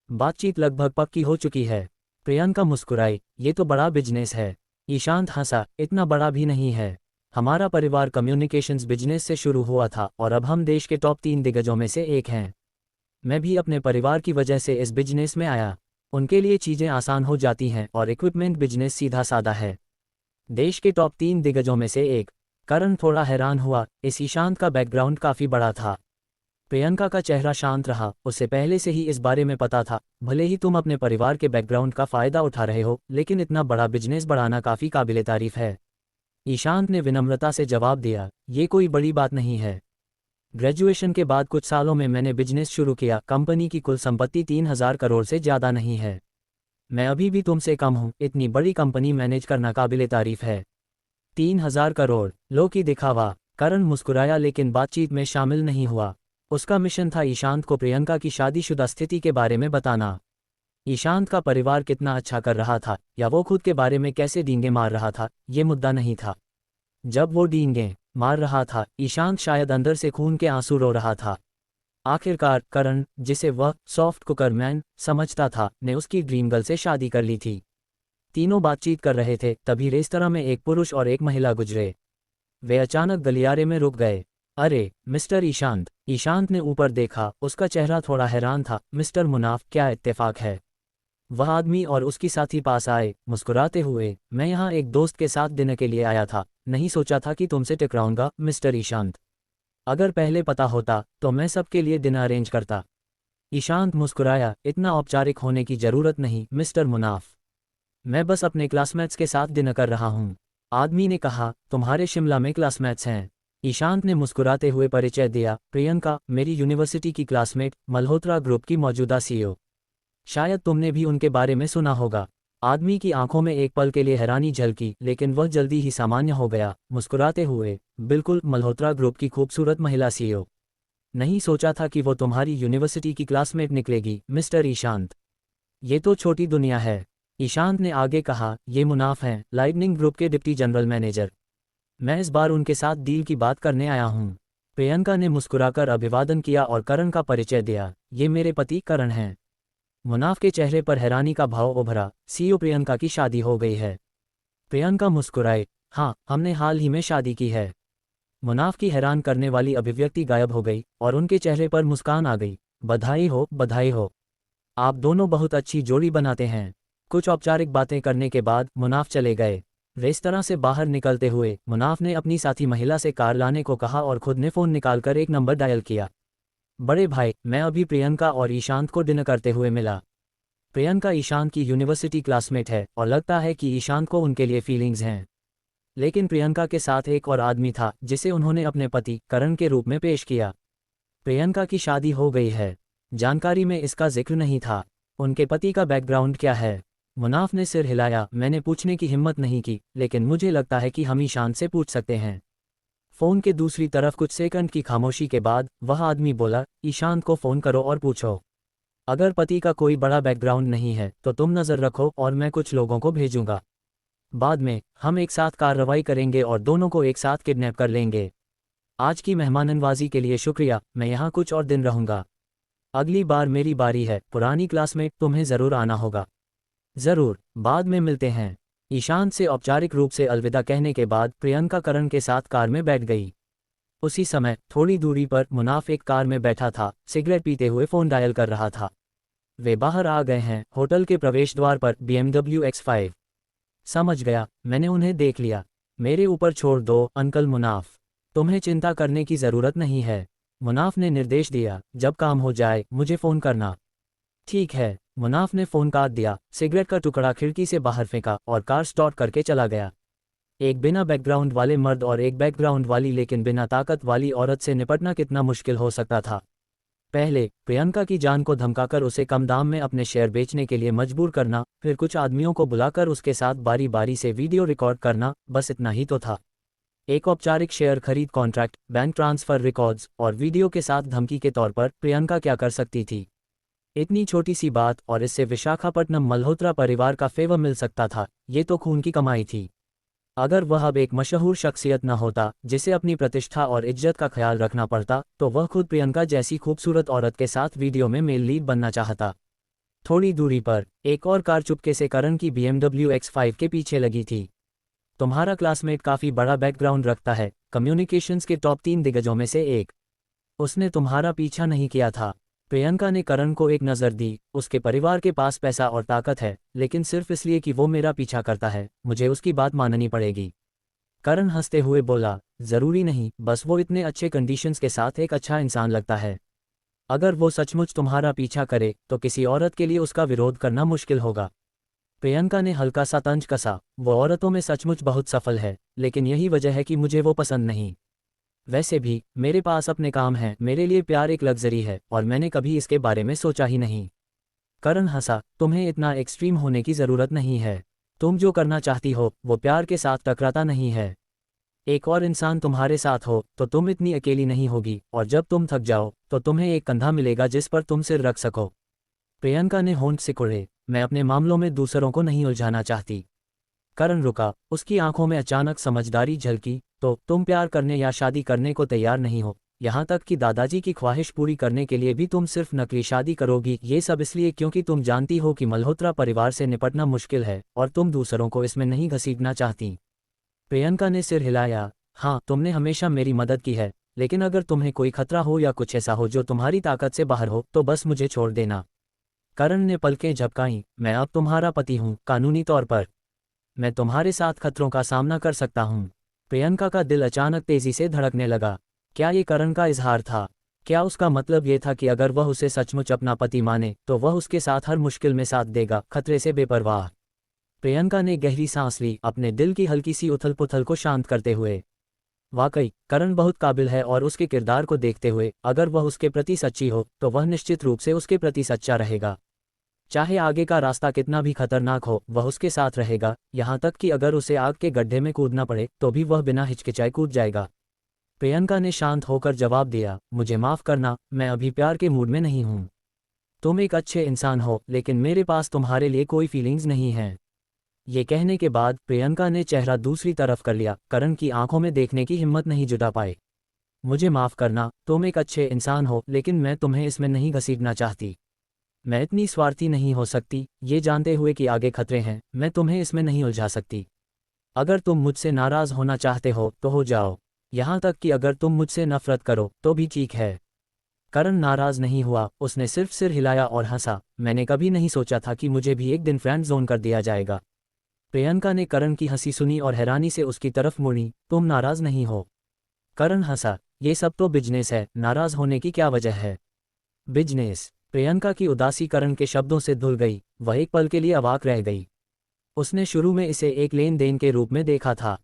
बातचीत लगभग पक्की हो चुकी है। प्रियंका मुस्कुराई, ये तो बड़ा बिजनेस है। ईशांत हंसा, इतना बड़ा भी नहीं है। हमारा परिवार कम्युनिकेशंस बिजनेस से शुरू हुआ था और अब हम देश के टॉप 3 दिग्गजों में से एक हैं। मैं भी अपने परिवार की वजह से इस बिजनेस में आया। उनके लिए चीज़ें आसान हो जाती हैं और इक्विपमेंट बिजनेस सीधा सादा है। देश के टॉप 3 दिग्गजों में से एक। करण थोड़ा हैरान हुआ, इस ईशांत का बैकग्राउंड काफ़ी बड़ा था। प्रियंका का चेहरा शांत रहा, उसे पहले से ही इस बारे में पता था। भले ही तुम अपने परिवार के बैकग्राउंड का फ़ायदा उठा रहे हो, लेकिन इतना बड़ा बिजनेस बढ़ाना काफ़ी काबिले तारीफ है। ईशांत ने विनम्रता से जवाब दिया, ये कोई बड़ी बात नहीं है। ग्रेजुएशन के बाद कुछ सालों में मैंने बिजनेस शुरू किया। कंपनी की कुल संपत्ति 3,000 करोड़ से ज़्यादा नहीं है। मैं अभी भी तुमसे कम हूँ, इतनी बड़ी कंपनी मैनेज करना काबिले तारीफ है। 3,000 करोड़, लो की दिखावा। करण मुस्कुराया लेकिन बातचीत में शामिल नहीं हुआ। उसका मिशन था ईशांत को प्रियंका की शादीशुदा स्थिति के बारे में बताना। ईशांत का परिवार कितना अच्छा कर रहा था या वो खुद के बारे में कैसे डींगे मार रहा था, ये मुद्दा नहीं था। जब वो डींगे मार रहा था, ईशांत शायद अंदर से खून के आंसू रो रहा था। आखिरकार करण, जिसे वह सॉफ्ट कुकर मैन समझता था, ने उसकी ड्रीम गर्ल से शादी कर ली थी। तीनों बातचीत कर रहे थे, तभी रेस्तरां में एक पुरुष और एक महिला गुजरे। वे अचानक गलियारे में रुक गए। अरे मिस्टर ईशांत। ईशांत ने ऊपर देखा, उसका चेहरा थोड़ा हैरान था। मिस्टर मुनाफ, क्या इत्तेफाक है? वह आदमी और उसकी साथी पास आए, मुस्कुराते हुए। मैं यहाँ एक दोस्त के साथ डिनर के लिए आया था, नहीं सोचा था कि तुमसे टकराऊंगा मिस्टर ईशांत। अगर पहले पता होता तो मैं सबके लिए डिनर अरेंज करता। ईशांत मुस्कुराया, इतना औपचारिक होने की जरूरत नहीं मिस्टर मुनाफ। मैं बस अपने क्लासमेट्स के साथ डिनर कर रहा हूँ। आदमी ने कहा, तुम्हारे शिमला में क्लासमेट्स हैं? ईशांत ने मुस्कुराते हुए परिचय दिया, प्रियंका, मेरी यूनिवर्सिटी की क्लासमेट, मल्होत्रा ग्रुप की मौजूदा सीईओ। शायद तुमने भी उनके बारे में सुना होगा। आदमी की आंखों में एक पल के लिए हैरानी झलकी, लेकिन वह जल्दी ही सामान्य हो गया, मुस्कुराते हुए, बिल्कुल, मल्होत्रा ग्रुप की खूबसूरत महिला सीईओ। नहीं सोचा था कि वो तुम्हारी यूनिवर्सिटी की क्लासमेट निकलेगी, मिस्टर ईशांत। ये तो छोटी दुनिया है। ईशांत ने आगे कहा, ये मुनाफ हैं, लाइटनिंग ग्रुप के डिप्टी जनरल मैनेजर। मैं इस बार उनके साथ डील की बात करने आया हूँ। प्रियंका ने मुस्कुराकर अभिवादन किया और करण का परिचय दिया, ये मेरे पति करण हैं। मुनाफ के चेहरे पर हैरानी का भाव उभरा, सीईओ प्रियंका की शादी हो गई है? प्रियंका मुस्कुराए, हाँ, हमने हाल ही में शादी की है। मुनाफ की हैरान करने वाली अभिव्यक्ति गायब हो गई और उनके चेहरे पर मुस्कान आ गई। बधाई हो, बधाई हो। आप दोनों बहुत अच्छी जोड़ी बनाते हैं। कुछ औपचारिक बातें करने के बाद मुनाफ चले गए। रेस्तरां से बाहर निकलते हुए मुनाफ ने अपनी साथी महिला से कार लाने को कहा और खुद ने फ़ोन निकालकर एक नंबर डायल किया। बड़े भाई, मैं अभी प्रियंका और ईशांत को डिनर करते हुए मिला। प्रियंका ईशांत की यूनिवर्सिटी क्लासमेट है और लगता है कि ईशांत को उनके लिए फीलिंग्स हैं। लेकिन प्रियंका के साथ एक और आदमी था जिसे उन्होंने अपने पति करण के रूप में पेश किया। प्रियंका की शादी हो गई है। जानकारी में इसका जिक्र नहीं था। उनके पति का बैकग्राउंड क्या है? मुनाफ ने सिर हिलाया, मैंने पूछने की हिम्मत नहीं की, लेकिन मुझे लगता है कि हम ईशांत से पूछ सकते हैं। फ़ोन के दूसरी तरफ कुछ सेकंड की खामोशी के बाद वह आदमी बोला, ईशांत को फ़ोन करो और पूछो। अगर पति का कोई बड़ा बैकग्राउंड नहीं है तो तुम नज़र रखो और मैं कुछ लोगों को भेजूंगा। बाद में हम एक साथ कार्रवाई करेंगे और दोनों को एक साथ किडनैप कर लेंगे। आज की मेहमाननवाजी के लिए शुक्रिया, मैं यहाँ कुछ और दिन रहूँगा। अगली बार मेरी बारी है, पुरानी क्लास में तुम्हें ज़रूर आना होगा। ज़रूर, बाद में मिलते हैं। ईशांत से औपचारिक रूप से अलविदा कहने के बाद प्रियंका करण के साथ कार में बैठ गई। उसी समय थोड़ी दूरी पर मुनाफ एक कार में बैठा था, सिगरेट पीते हुए फ़ोन डायल कर रहा था। वे बाहर आ गए हैं, होटल के प्रवेश द्वार पर BMW X5। समझ गया, मैंने उन्हें देख लिया। मेरे ऊपर छोड़ दो अंकल मुनाफ, तुम्हें चिंता करने की ज़रूरत नहीं है। मुनाफ ने निर्देश दिया, जब काम हो जाए मुझे फ़ोन करना। ठीक है। मुनाफ ने फ़ोन काट दिया, सिगरेट का टुकड़ा खिड़की से बाहर फेंका और कार स्टार्ट करके चला गया। एक बिना बैकग्राउंड वाले मर्द और एक बैकग्राउंड वाली लेकिन बिना ताकत वाली औरत से निपटना कितना मुश्किल हो सकता था। पहले प्रियंका की जान को धमकाकर उसे कम दाम में अपने शेयर बेचने के लिए मजबूर करना, फिर कुछ आदमियों को बुलाकर उसके साथ बारी बारी से वीडियो रिकॉर्ड करना, बस इतना ही तो था। एक औपचारिक शेयर खरीद कॉन्ट्रैक्ट, बैंक ट्रांसफ़र रिकॉर्ड्स और वीडियो के साथ धमकी के तौर पर प्रियंका क्या कर सकती थी? इतनी छोटी सी बात और इससे विशाखापट्टनम मल्होत्रा परिवार का फेवर मिल सकता था। ये तो खून की कमाई थी। अगर वह अब एक मशहूर शख्सियत न होता जिसे अपनी प्रतिष्ठा और इज्जत का ख्याल रखना पड़ता, तो वह खुद प्रियंका जैसी खूबसूरत औरत के साथ वीडियो में मेल लीड बनना चाहता। थोड़ी दूरी पर एक और कार चुपके से करण की BMW X5 के पीछे लगी थी। तुम्हारा क्लासमेट काफ़ी बड़ा बैकग्राउंड रखता है, कम्युनिकेशंस के टॉप 3 दिग्गजों में से एक। उसने तुम्हारा पीछा नहीं किया था। प्रियंका ने करण को एक नज़र दी, उसके परिवार के पास पैसा और ताकत है, लेकिन सिर्फ इसलिए कि वो मेरा पीछा करता है, मुझे उसकी बात माननी पड़ेगी। करण हंसते हुए बोला, ज़रूरी नहीं, बस वो इतने अच्छे कंडीशंस के साथ एक अच्छा इंसान लगता है। अगर वो सचमुच तुम्हारा पीछा करे तो किसी औरत के लिए उसका विरोध करना मुश्किल होगा। प्रियंका ने हल्का सा तंज कसा, वो औरतों में सचमुच बहुत सफल है, लेकिन यही वजह है कि मुझे वो पसंद नहीं। वैसे भी मेरे पास अपने काम हैं, मेरे लिए प्यार एक लग्जरी है और मैंने कभी इसके बारे में सोचा ही नहीं। करण हंसा, तुम्हें इतना एक्सट्रीम होने की ज़रूरत नहीं है। तुम जो करना चाहती हो वो प्यार के साथ टकराता नहीं है। एक और इंसान तुम्हारे साथ हो तो तुम इतनी अकेली नहीं होगी, और जब तुम थक जाओ तो तुम्हें एक कंधा मिलेगा जिस पर तुम सिर रख सको। प्रियंका ने होंठ सिकुड़े, मैं अपने मामलों में दूसरों को नहीं उलझाना चाहती। करण रुका, उसकी आंखों में अचानक समझदारी झलकी, तो तुम प्यार करने या शादी करने को तैयार नहीं हो, यहाँ तक कि दादाजी की ख्वाहिश पूरी करने के लिए भी तुम सिर्फ नकली शादी करोगी। ये सब इसलिए क्योंकि तुम जानती हो कि मल्होत्रा परिवार से निपटना मुश्किल है और तुम दूसरों को इसमें नहीं घसीटना चाहती। प्रियंका ने सिर हिलाया, हाँ, तुमने हमेशा मेरी मदद की है, लेकिन अगर तुम्हें कोई खतरा हो या कुछ ऐसा हो जो तुम्हारी ताकत से बाहर हो तो बस मुझे छोड़ देना। करण ने पलकें झपकाईं, मैं अब तुम्हारा पति हूँ, कानूनी तौर पर। मैं तुम्हारे साथ खतरों का सामना कर सकता हूँ। प्रियंका का दिल अचानक तेजी से धड़कने लगा। क्या ये करण का इजहार था? क्या उसका मतलब ये था कि अगर वह उसे सचमुच अपना पति माने तो वह उसके साथ हर मुश्किल में साथ देगा, खतरे से बेपरवाह? प्रियंका ने गहरी सांस ली, अपने दिल की हल्की सी उथल पुथल को शांत करते हुए। वाकई करण बहुत काबिल है और उसके किरदार को देखते हुए अगर वह उसके प्रति सच्ची हो तो वह निश्चित रूप से उसके प्रति सच्चा रहेगा। चाहे आगे का रास्ता कितना भी खतरनाक हो वह उसके साथ रहेगा, यहाँ तक कि अगर उसे आग के गड्ढे में कूदना पड़े तो भी वह बिना हिचकिचाए कूद जाएगा। प्रियंका ने शांत होकर जवाब दिया, मुझे माफ़ करना, मैं अभी प्यार के मूड में नहीं हूँ। तुम एक अच्छे इंसान हो लेकिन मेरे पास तुम्हारे लिए कोई फीलिंग्स नहीं हैं। ये कहने के बाद प्रियंका ने चेहरा दूसरी तरफ कर लिया, करण की आंखों में देखने की हिम्मत नहीं जुटा पाए। मुझे माफ़ करना, तुम एक अच्छे इंसान हो लेकिन मैं तुम्हें इसमें नहीं घसीटना चाहती। मैं इतनी स्वार्थी नहीं हो सकती, ये जानते हुए कि आगे खतरे हैं मैं तुम्हें इसमें नहीं उलझा सकती। अगर तुम मुझसे नाराज़ होना चाहते हो तो हो जाओ, यहाँ तक कि अगर तुम मुझसे नफरत करो तो भी ठीक है। करण नाराज़ नहीं हुआ, उसने सिर्फ सिर हिलाया और हंसा, मैंने कभी नहीं सोचा था कि मुझे भी एक दिन फ्रेंड जोन कर दिया जाएगा। प्रियंका ने करण की हंसी सुनी और हैरानी से उसकी तरफ मुड़ी, तुम नाराज़ नहीं हो? करण हंसा, ये सब तो बिजनेस है, नाराज़ होने की क्या वजह है? बिजनेस? प्रियंका की उदासी करण के शब्दों से धुल गई, वह एक पल के लिए अवाक रह गई। उसने शुरू में इसे एक लेन देन के रूप में देखा था,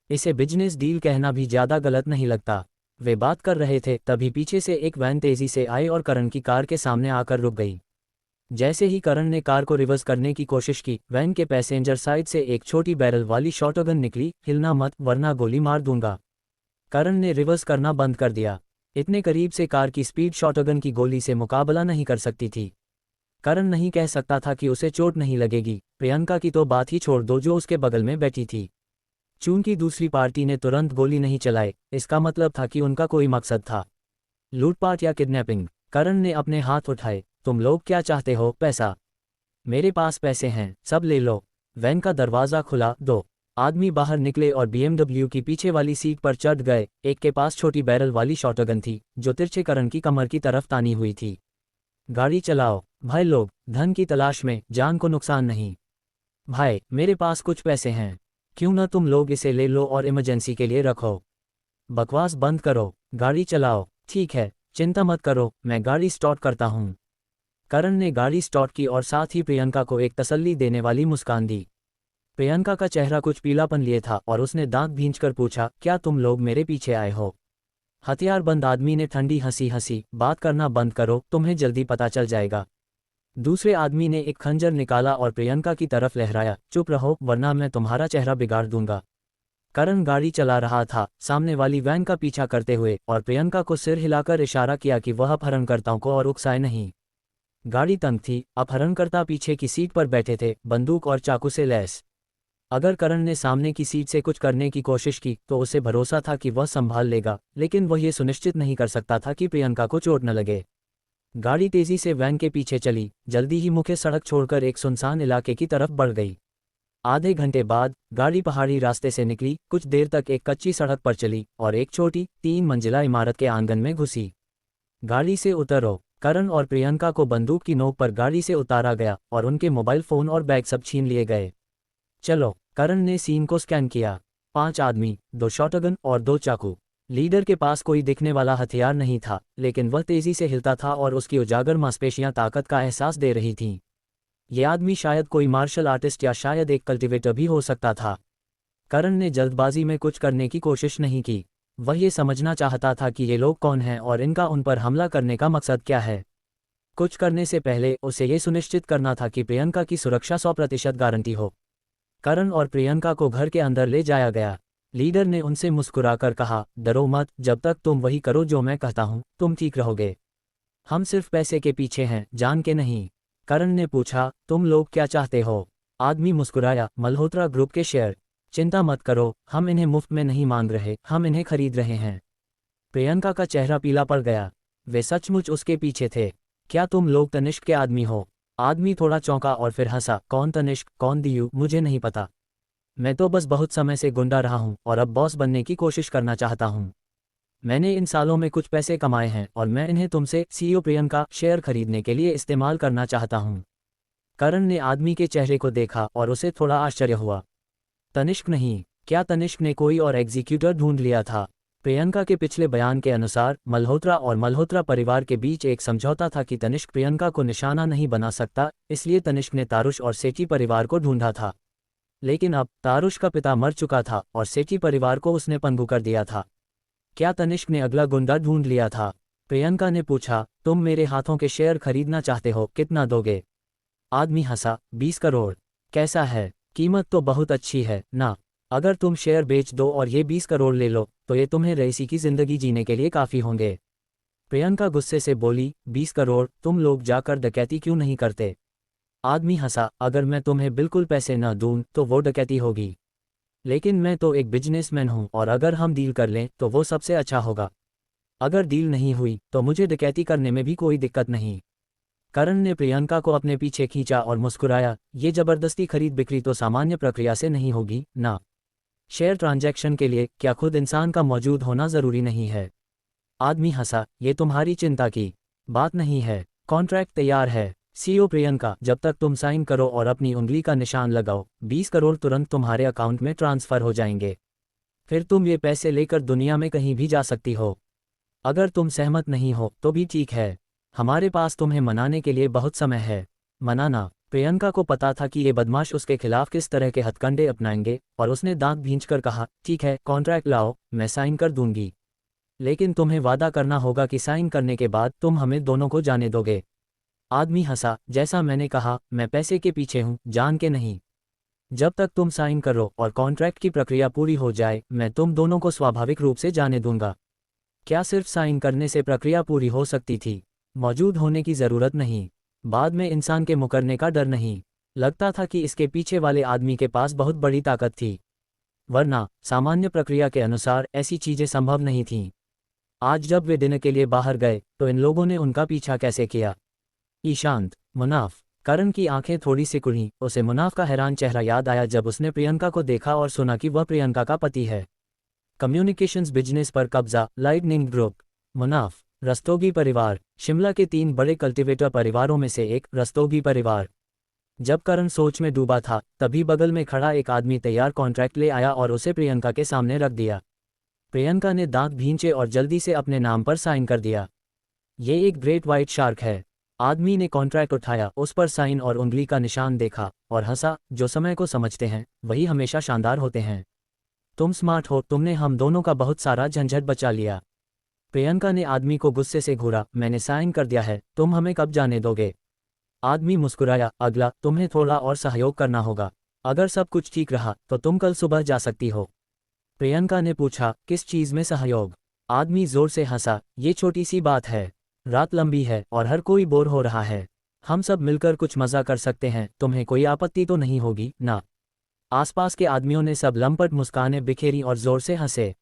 इसे बिजनेस डील कहना भी ज़्यादा गलत नहीं लगता। वे बात कर रहे थे तभी पीछे से एक वैन तेजी से आई और करण की कार के सामने आकर रुक गई। जैसे ही करण ने कार को रिवर्स करने की कोशिश की, वैन के पैसेंजर साइड से एक छोटी बैरल वाली शॉटगन निकली, हिलना मत वरना गोली मार दूंगा। करण ने रिवर्स करना बंद कर दिया, इतने करीब से कार की स्पीड शॉटगन की गोली से मुकाबला नहीं कर सकती थी। करण नहीं कह सकता था कि उसे चोट नहीं लगेगी, प्रियंका की तो बात ही छोड़ दो जो उसके बगल में बैठी थी। चूंकि दूसरी पार्टी ने तुरंत गोली नहीं चलाई, इसका मतलब था कि उनका कोई मकसद था, लूटपाट या किडनैपिंग। करण ने अपने हाथ उठाए, तुम लोग क्या चाहते हो? पैसा? मेरे पास पैसे हैं, सब ले लो। वैन का दरवाज़ा खुला, दो आदमी बाहर निकले और बीएमडब्ल्यू की पीछे वाली सीट पर चढ़ गए। एक के पास छोटी बैरल वाली शॉटगन थी जो तिरछे करण की कमर की तरफ तानी हुई थी। गाड़ी चलाओ भाई लोग, धन की तलाश में, जान को नुकसान नहीं। भाई मेरे पास कुछ पैसे हैं, क्यों ना तुम लोग इसे ले लो और इमरजेंसी के लिए रखो। बकवास बंद करो, गाड़ी चलाओ। ठीक है, चिंता मत करो, मैं गाड़ी स्टार्ट करता हूँ। करण ने गाड़ी स्टार्ट की और साथ ही प्रियंका को एक तसल्ली देने वाली मुस्कान दी। प्रियंका का चेहरा कुछ पीलापन लिए था और उसने दांत भींचकर पूछा, क्या तुम लोग मेरे पीछे आए हो? हथियारबंद आदमी ने ठंडी हंसी हंसी, बात करना बंद करो, तुम्हें जल्दी पता चल जाएगा। दूसरे आदमी ने एक खंजर निकाला और प्रियंका की तरफ लहराया, चुप रहो वरना मैं तुम्हारा चेहरा बिगाड़ दूंगा। करण गाड़ी चला रहा था, सामने वाली वैन का पीछा करते हुए, और प्रियंका को सिर हिलाकर इशारा किया कि वह अपहरणकर्ताओं को और उकसाए नहीं। गाड़ी तंग थी, अपहरणकर्ता पीछे की सीट पर बैठे थे, बंदूक और चाकू से लैस। अगर करण ने सामने की सीट से कुछ करने की कोशिश की तो उसे भरोसा था कि वह संभाल लेगा, लेकिन वह ये सुनिश्चित नहीं कर सकता था कि प्रियंका को चोट न लगे। गाड़ी तेजी से वैन के पीछे चली, जल्दी ही मुख्य सड़क छोड़कर एक सुनसान इलाके की तरफ बढ़ गई। आधे घंटे बाद गाड़ी पहाड़ी रास्ते से निकली, कुछ देर तक एक कच्ची सड़क पर चली और एक छोटी 3 मंजिला इमारत के आंगन में घुसी। गाड़ी से उतरो। करण और प्रियंका को बंदूक की नोक पर गाड़ी से उतारा गया और उनके मोबाइल फोन और बैग सब छीन लिए गए। चलो, करण ने सीन को स्कैन किया। 5 आदमी, 2 शॉटगन और 2 चाकू। लीडर के पास कोई दिखने वाला हथियार नहीं था, लेकिन वह तेजी से हिलता था और उसकी उजागर मांसपेशियां ताकत का एहसास दे रही थीं। ये आदमी शायद कोई मार्शल आर्टिस्ट या शायद एक कल्टिवेटर भी हो सकता था। करण ने जल्दबाजी में कुछ करने की कोशिश नहीं की, वह ये समझना चाहता था कि ये लोग कौन हैं और इनका उन पर हमला करने का मकसद क्या है। कुछ करने से पहले उसे ये सुनिश्चित करना था कि प्रियंका की सुरक्षा 100% गारंटी हो। करण और प्रियंका को घर के अंदर ले जाया गया। लीडर ने उनसे मुस्कुराकर कहा, डरो मत, जब तक तुम वही करो जो मैं कहता हूँ तुम ठीक रहोगे। हम सिर्फ पैसे के पीछे हैं, जान के नहीं। करण ने पूछा, तुम लोग क्या चाहते हो? आदमी मुस्कुराया, मल्होत्रा ग्रुप के शेयर। चिंता मत करो, हम इन्हें मुफ्त में नहीं मांग रहे, हम इन्हें खरीद रहे हैं। प्रियंका का चेहरा पीला पड़ गया, वे सचमुच उसके पीछे थे। क्या तुम लोग तनिष्क के आदमी हो? आदमी थोड़ा चौंका और फिर हंसा, कौन तनिष्क, कौन दियू, मुझे नहीं पता। मैं तो बस बहुत समय से गुंडा रहा हूँ और अब बॉस बनने की कोशिश करना चाहता हूँ। मैंने इन सालों में कुछ पैसे कमाए हैं और मैं इन्हें तुमसे, सीईओ प्रियंका, शेयर खरीदने के लिए इस्तेमाल करना चाहता हूँ। करण ने आदमी के चेहरे को देखा और उसे थोड़ा आश्चर्य हुआ। तनिष्क नहीं? क्या तनिष्क ने कोई और एग्जीक्यूटर ढूंढ लिया था? प्रियंका के पिछले बयान के अनुसार मल्होत्रा और मल्होत्रा परिवार के बीच एक समझौता था कि तनिष्क प्रियंका को निशाना नहीं बना सकता, इसलिए तनिष्क ने तारुष और सेठी परिवार को ढूंढा था। लेकिन अब तारुष का पिता मर चुका था और सेठी परिवार को उसने पनगु कर दिया था। क्या तनिष्क ने अगला गुंडा ढूंढ लिया था? प्रियंका ने पूछा। तुम मेरे हाथों के शेयर खरीदना चाहते हो, कितना दोगे? आदमी हंसा। 20 करोड़। कैसा है? कीमत तो बहुत अच्छी है ना। अगर तुम शेयर बेच दो और ये 20 करोड़ ले लो तो ये तुम्हें रईसी की जिंदगी जीने के लिए काफ़ी होंगे। प्रियंका गुस्से से बोली, 20 करोड़? तुम लोग जाकर डकैती क्यों नहीं करते? आदमी हंसा। अगर मैं तुम्हें बिल्कुल पैसे न दूं तो वो डकैती होगी। लेकिन मैं तो एक बिजनेसमैन हूं और अगर हम डील कर लें तो वो सबसे अच्छा होगा। अगर डील नहीं हुई तो मुझे डकैती करने में भी कोई दिक्कत नहीं। करण ने प्रियंका को अपने पीछे खींचा और मुस्कुराया। ये जबरदस्ती खरीद बिक्री तो सामान्य प्रक्रिया से नहीं होगी ना। शेयर ट्रांजैक्शन के लिए क्या खुद इंसान का मौजूद होना ज़रूरी नहीं है? आदमी हंसा। ये तुम्हारी चिंता की बात नहीं है। कॉन्ट्रैक्ट तैयार है। सीईओ प्रियंका, जब तक तुम साइन करो और अपनी उंगली का निशान लगाओ, 20 करोड़ तुरंत तुम्हारे अकाउंट में ट्रांसफ़र हो जाएंगे। फिर तुम ये पैसे लेकर दुनिया में कहीं भी जा सकती हो। अगर तुम सहमत नहीं हो तो भी ठीक है। हमारे पास तुम्हें मनाने के लिए बहुत समय है। मनाना? प्रियंका को पता था कि ये बदमाश उसके खिलाफ किस तरह के हथकंडे अपनाएंगे और उसने दांत भींचकर कहा, ठीक है, कॉन्ट्रैक्ट लाओ, मैं साइन कर दूंगी। लेकिन तुम्हें वादा करना होगा कि साइन करने के बाद तुम हमें दोनों को जाने दोगे। आदमी हंसा। जैसा मैंने कहा, मैं पैसे के पीछे हूं, जान के नहीं। जब तक तुम साइन करो और कॉन्ट्रैक्ट की प्रक्रिया पूरी हो जाए, मैं तुम दोनों को स्वाभाविक रूप से जाने दूंगा। क्या सिर्फ साइन करने से प्रक्रिया पूरी हो सकती थी? मौजूद होने की ज़रूरत नहीं। बाद में इंसान के मुकरने का डर नहीं। लगता था कि इसके पीछे वाले आदमी के पास बहुत बड़ी ताकत थी, वरना सामान्य प्रक्रिया के अनुसार ऐसी चीज़ें संभव नहीं थीं। आज जब वे डिनर के लिए बाहर गए तो इन लोगों ने उनका पीछा कैसे किया? ईशांत, मुनाफ। करण की आंखें थोड़ी सी खुलीं। उसे मुनाफ का हैरान चेहरा याद आया जब उसने प्रियंका को देखा और सुना कि वह प्रियंका का पति है। कम्युनिकेशंस बिजनेस पर कब्जा, लाइटनिंग ग्रुप। मुनाफ। रस्तोगी परिवार। शिमला के 3 बड़े कल्टीवेटर परिवारों में से एक रस्तोगी परिवार। जब करण सोच में डूबा था तभी बगल में खड़ा एक आदमी तैयार कॉन्ट्रैक्ट ले आया और उसे प्रियंका के सामने रख दिया। प्रियंका ने दांत भींचे और जल्दी से अपने नाम पर साइन कर दिया। ये एक ग्रेट वाइट शार्क है। आदमी ने कॉन्ट्रैक्ट उठाया, उस पर साइन और उंगली का निशान देखा और हंसा। जो समय को समझते हैं वही हमेशा शानदार होते हैं। तुम स्मार्ट हो, तुमने हम दोनों का बहुत सारा झंझट बचा लिया। प्रियंका ने आदमी को गुस्से से घूरा। मैंने साइन कर दिया है, तुम हमें कब जाने दोगे? आदमी मुस्कुराया। अगला, तुम्हें थोड़ा और सहयोग करना होगा। अगर सब कुछ ठीक रहा तो तुम कल सुबह जा सकती हो। प्रियंका ने पूछा, किस चीज़ में सहयोग? आदमी जोर से हंसा। ये छोटी सी बात है। रात लंबी है और हर कोई बोर हो रहा है। हम सब मिलकर कुछ मज़ा कर सकते हैं। तुम्हें कोई आपत्ति तो नहीं होगी ना? आसपास के आदमियों ने सब लंपट मुस्कानें बिखेरी और जोर से हंसे।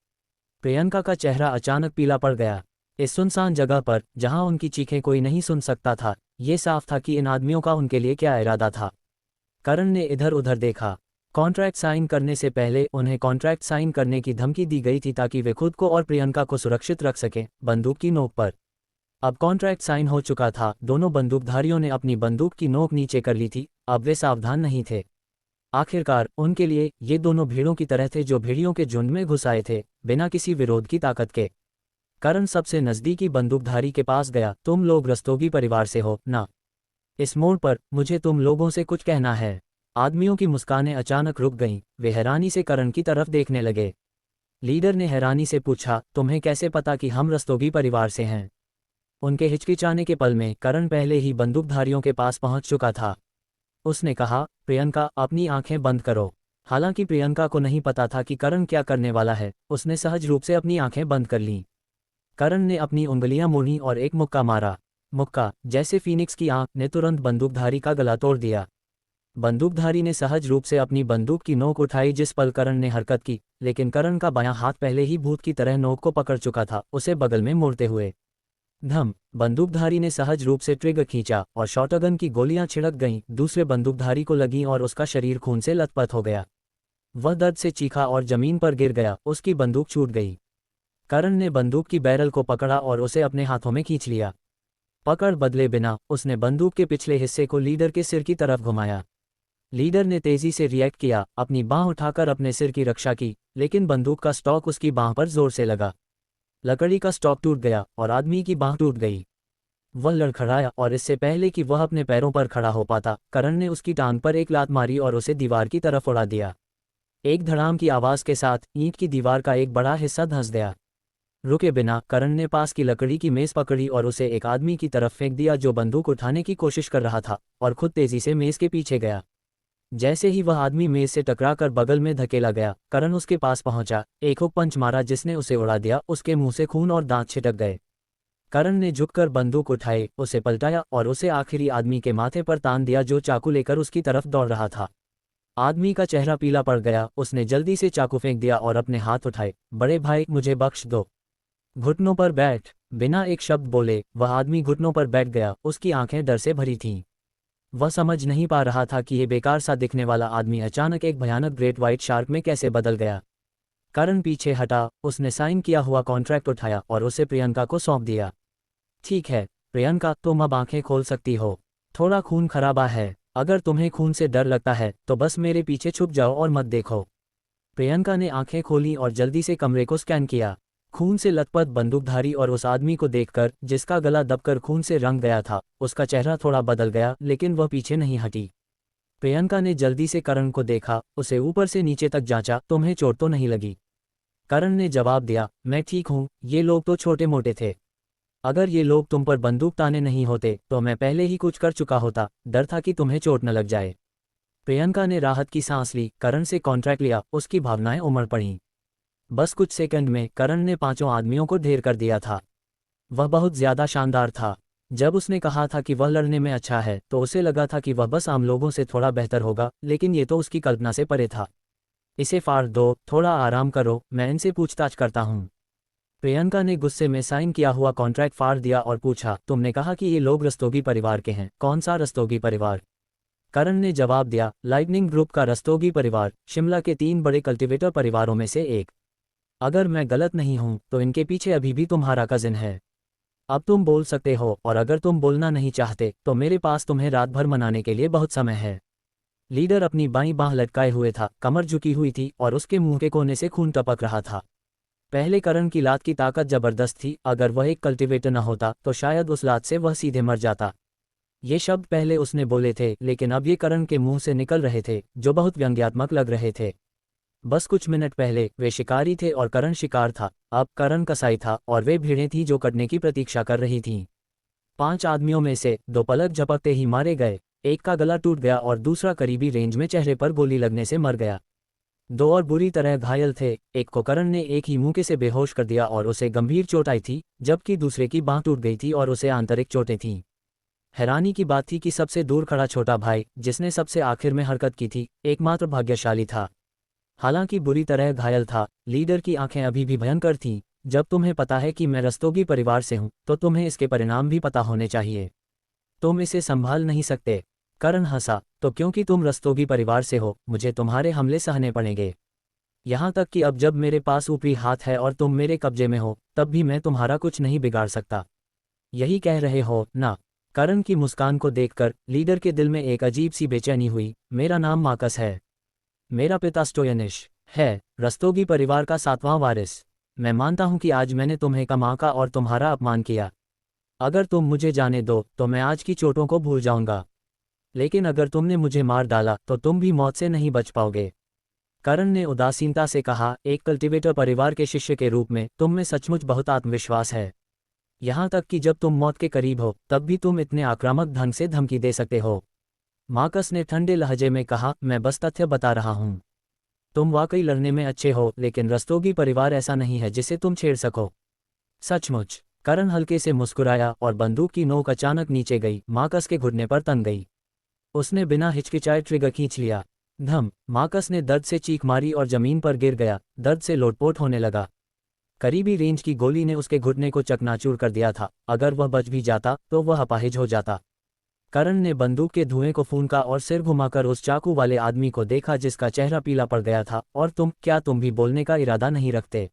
प्रियंका का चेहरा अचानक पीला पड़ गया। इस सुनसान जगह पर जहां उनकी चीखें कोई नहीं सुन सकता था, ये साफ था कि इन आदमियों का उनके लिए क्या इरादा था। करण ने इधर उधर देखा। कॉन्ट्रैक्ट साइन करने से पहले उन्हें कॉन्ट्रैक्ट साइन करने की धमकी दी गई थी ताकि वे खुद को और प्रियंका को सुरक्षित रख सकें, बंदूक की नोक पर। अब कॉन्ट्रैक्ट साइन हो चुका था। दोनों बंदूकधारियों ने अपनी बंदूक की नोक नीचे कर ली थी। अब वे सावधान नहीं थे। आखिरकार उनके लिए ये दोनों भीड़ों की तरह थे जो भेड़ियों के झुंड में घुस आए थे, बिना किसी विरोध की ताकत के। करण सबसे नज़दीकी बंदूकधारी के पास गया। तुम लोग रस्तोगी परिवार से हो ना? इस मोड़ पर मुझे तुम लोगों से कुछ कहना है। आदमियों की मुस्कानें अचानक रुक गईं। वे हैरानी से करण की तरफ देखने लगे। लीडर ने हैरानी से पूछा, तुम्हें कैसे पता कि हम रस्तोगी परिवार से हैं? उनके हिचकिचाने के पल में करण पहले ही बंदूकधारियों के पास पहुंच चुका था। उसने कहा, प्रियंका, अपनी आंखें बंद करो। हालांकि प्रियंका को नहीं पता था कि करण क्या करने वाला है, उसने सहज रूप से अपनी आंखें बंद कर लीं। करण ने अपनी उंगलियां मोड़ी और एक मुक्का मारा। मुक्का, जैसे फीनिक्स की आंख, ने तुरंत बंदूकधारी का गला तोड़ दिया। बंदूकधारी ने सहज रूप से अपनी बंदूक की नोक उठाई जिस पल करण ने हरकत की, लेकिन करण का बायां हाथ पहले ही भूत की तरह नोक को पकड़ चुका था, उसे बगल में मोड़ते हुए। धम! बंदूकधारी ने सहज रूप से ट्रिगर खींचा और शॉटगन की गोलियां छिड़क गईं, दूसरे बंदूकधारी को लगीं और उसका शरीर खून से लथपथ हो गया। वह दर्द से चीखा और जमीन पर गिर गया। उसकी बंदूक छूट गई। करण ने बंदूक की बैरल को पकड़ा और उसे अपने हाथों में खींच लिया। पकड़ बदले बिना उसने बंदूक के पिछले हिस्से को लीडर के सिर की तरफ घुमाया। लीडर ने तेजी से रिएक्ट किया, अपनी बांह उठाकर अपने सिर की रक्षा की, लेकिन बंदूक का स्टॉक उसकी बांह पर जोर से लगा। लकड़ी का स्टॉक टूट गया और आदमी की बांह टूट गई। वह लड़खड़ाया और इससे पहले कि वह अपने पैरों पर खड़ा हो पाता, करण ने उसकी टांग पर एक लात मारी और उसे दीवार की तरफ उड़ा दिया। एक धड़ाम की आवाज़ के साथ ईंट की दीवार का एक बड़ा हिस्सा धंस गया। रुके बिना करण ने पास की लकड़ी की मेज़ पकड़ी और उसे एक आदमी की तरफ फेंक दिया जो बंदूक उठाने की कोशिश कर रहा था, और खुद तेजी से मेज़ के पीछे गया। जैसे ही वह आदमी मेज़ से टकराकर बगल में धकेला गया, करण उसके पास पहुंचा, एक हुक पंच मारा जिसने उसे उड़ा दिया। उसके मुंह से खून और दांत छिटक गए। करण ने झुककर बंदूक उठाई, उसे पलटाया और उसे आखिरी आदमी के माथे पर तान दिया जो चाकू लेकर उसकी तरफ दौड़ रहा था। आदमी का चेहरा पीला पड़ गया। उसने जल्दी से चाकू फेंक दिया और अपने हाथ उठाए। बड़े भाई, मुझे बख्श दो। घुटनों पर बैठ। बिना एक शब्द बोले वह आदमी घुटनों पर बैठ गया। उसकी आंखें डर से भरी थीं। वह समझ नहीं पा रहा था कि यह बेकार सा दिखने वाला आदमी अचानक एक भयानक ग्रेट व्हाइट शार्क में कैसे बदल गया। करण पीछे हटा, उसने साइन किया हुआ कॉन्ट्रैक्ट उठाया और उसे प्रियंका को सौंप दिया। ठीक है प्रियंका, तुम अब आंखें खोल सकती हो। थोड़ा खून खराबा है। अगर तुम्हें खून से डर लगता है तो बस मेरे पीछे छुप जाओ और मत देखो। प्रियंका ने आंखें खोली और जल्दी से कमरे को स्कैन किया। खून से लथपथ बंदूकधारी और उस आदमी को देखकर जिसका गला दबकर खून से रंग गया था, उसका चेहरा थोड़ा बदल गया, लेकिन वह पीछे नहीं हटी। प्रियंका ने जल्दी से करण को देखा, उसे ऊपर से नीचे तक जांचा। तुम्हें चोट तो नहीं लगी? करण ने जवाब दिया, मैं ठीक हूँ। ये लोग तो छोटे मोटे थे। अगर ये लोग तुम पर बंदूक ताने नहीं होते तो मैं पहले ही कुछ कर चुका होता। डर था कि तुम्हें चोट न लग जाए। प्रियंका ने राहत की सांस ली। करण से कॉन्ट्रैक्ट लिया, उसकी भावनाएं उमड़ पड़ीं। बस कुछ सेकंड में करण ने 5 आदमियों को ढेर कर दिया था। वह बहुत ज्यादा शानदार था। जब उसने कहा था कि वह लड़ने में अच्छा है तो उसे लगा था कि वह बस आम लोगों से थोड़ा बेहतर होगा, लेकिन ये तो उसकी कल्पना से परे था। इसे फाड़ दो, थोड़ा आराम करो, मैं इनसे पूछताछ करता हूँ। प्रियंका ने गुस्से में साइन किया हुआ कॉन्ट्रैक्ट फाड़ दिया और पूछा, तुमने कहा कि ये लोग रस्तोगी परिवार के हैं। कौन सा रस्तोगी परिवार? करण ने जवाब दिया, लाइटनिंग ग्रुप का रस्तोगी परिवार, शिमला के 3 बड़े कल्टीवेटर परिवारों में से एक। अगर मैं गलत नहीं हूं तो इनके पीछे अभी भी तुम्हारा कजिन है। अब तुम बोल सकते हो, और अगर तुम बोलना नहीं चाहते तो मेरे पास तुम्हें रात भर मनाने के लिए बहुत समय है। लीडर अपनी बाईं बांह लटकाए हुए था, कमर झुकी हुई थी और उसके मुंह के कोने से खून टपक रहा था। पहले करण की लात की ताकत जबरदस्त थी। अगर वह एक कल्टीवेटर न होता तो शायद उस लात से वह सीधे मर जाता। ये शब्द पहले उसने बोले थे, लेकिन अब ये करण के मुंह से निकल रहे थे, जो बहुत व्यंग्यात्मक लग रहे थे। बस कुछ मिनट पहले वे शिकारी थे और करण शिकार था। अब करण कसाई था और वे भीड़ें थीं जो कटने की प्रतीक्षा कर रही थीं। 5 आदमियों में से 2 पलक झपकते ही मारे गए। एक का गला टूट गया और दूसरा करीबी रेंज में चेहरे पर गोली लगने से मर गया। 2 और बुरी तरह घायल थे। एक को करण ने एक ही मुक्के से बेहोश कर दिया और उसे गंभीर चोट आई थी, जबकि दूसरे की बांह टूट गई थी और उसे आंतरिक चोटें थीं। हैरानी की बात थी कि सबसे दूर खड़ा छोटा भाई, जिसने सबसे आखिर में हरकत की थी, एकमात्र भाग्यशाली था। हालांकि बुरी तरह घायल था, लीडर की आंखें अभी भी भयंकर थीं। जब तुम्हें पता है कि मैं रस्तोगी परिवार से हूं तो तुम्हें इसके परिणाम भी पता होने चाहिए। तुम इसे संभाल नहीं सकते। करण हंसा, तो क्योंकि तुम रस्तोगी परिवार से हो मुझे तुम्हारे हमले सहने पड़ेंगे। यहाँ तक कि अब जब मेरे पास ऊपरी हाथ है और तुम मेरे कब्जे में हो, तब भी मैं तुम्हारा कुछ नहीं बिगाड़ सकता। यही कह रहे हो ना? करण की मुस्कान को देखकर लीडर के दिल में एक अजीब सी बेचैनी हुई। मेरा नाम मार्कस है। मेरा पिता स्टोयनिश है, रस्तोगी परिवार का 7वां वारिस। मैं मानता हूं कि आज मैंने तुम्हें कम आंका और तुम्हारा अपमान किया। अगर तुम मुझे जाने दो तो मैं आज की चोटों को भूल जाऊंगा, लेकिन अगर तुमने मुझे मार डाला तो तुम भी मौत से नहीं बच पाओगे। करण ने उदासीनता से कहा, एक कल्टीवेटर परिवार के शिष्य के रूप में तुम में सचमुच बहुत आत्मविश्वास है। यहाँ तक कि जब तुम मौत के करीब हो तब भी तुम इतने आक्रामक ढंग से धमकी दे सकते हो। मार्कस ने ठंडे लहजे में कहा, मैं बस तथ्य बता रहा हूँ। तुम वाकई लड़ने में अच्छे हो, लेकिन रस्तोगी परिवार ऐसा नहीं है जिसे तुम छेड़ सको। सचमुच? करण हल्के से मुस्कुराया और बंदूक की नोक अचानक नीचे गई, मार्कस के घुटने पर तन गई। उसने बिना हिचकिचाए ट्रिगर खींच लिया। धम! मार्कस ने दर्द से चीख मारी और जमीन पर गिर गया। दर्द से लोटपोट होने लगा। करीबी रेंज की गोली ने उसके घुटने को चकनाचूर कर दिया था। अगर वह बच भी जाता तो वह अपाहिज हो जाता। करण ने बंदूक के धुएं को फूंका और सिर घुमाकर उस चाकू वाले आदमी को देखा जिसका चेहरा पीला पड़ गया था। और क्या तुम भी बोलने का इरादा नहीं रखते?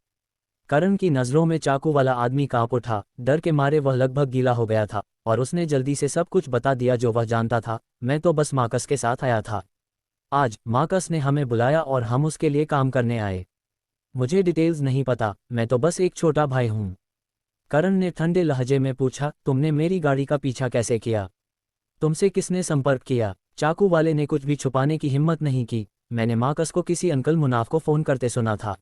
करण की नज़रों में चाकू वाला आदमी कांप उठा। डर के मारे वह लगभग गीला हो गया था और उसने जल्दी से सब कुछ बता दिया जो वह जानता था। मैं तो बस मार्कस के साथ आया था। आज मार्कस ने हमें बुलाया और हम उसके लिए काम करने आए। मुझे डिटेल्स नहीं पता, मैं तो बस एक छोटा भाई हूँ। करण ने ठंडे लहजे में पूछा, तुमने मेरी गाड़ी का पीछा कैसे किया? तुमसे किसने संपर्क किया? चाकू वाले ने कुछ भी छुपाने की हिम्मत नहीं की। मैंने मार्कस को किसी अंकल मुनाफ को फ़ोन करते सुना था।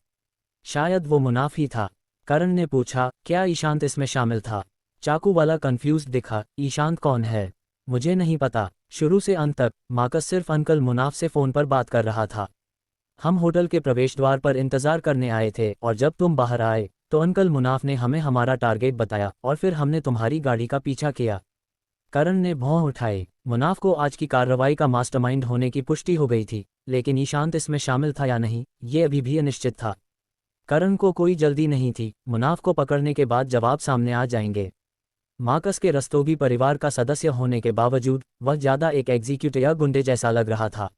शायद वो मुनाफ ही था। करण ने पूछा, क्या ईशांत इसमें शामिल था? चाकू वाला कंफ्यूज्ड दिखा। ईशांत कौन है? मुझे नहीं पता। शुरू से अंत तक मार्कस सिर्फ अंकल मुनाफ से फ़ोन पर बात कर रहा था। हम होटल के प्रवेश द्वार पर इंतज़ार करने आए थे और जब तुम बाहर आए तो अंकल मुनाफ ने हमें हमारा टारगेट बताया और फिर हमने तुम्हारी गाड़ी का पीछा किया। करण ने भौं उठाई। मुनाफ को आज की कार्रवाई का मास्टरमाइंड होने की पुष्टि हो गई थी, लेकिन ईशांत इसमें शामिल था या नहीं, ये अभी भी अनिश्चित था। करण को कोई जल्दी नहीं थी। मुनाफ को पकड़ने के बाद जवाब सामने आ जाएंगे। मार्कस के रस्तोगी परिवार का सदस्य होने के बावजूद वह ज़्यादा एक एग्जीक्यूटिव या गुंडे जैसा लग रहा था।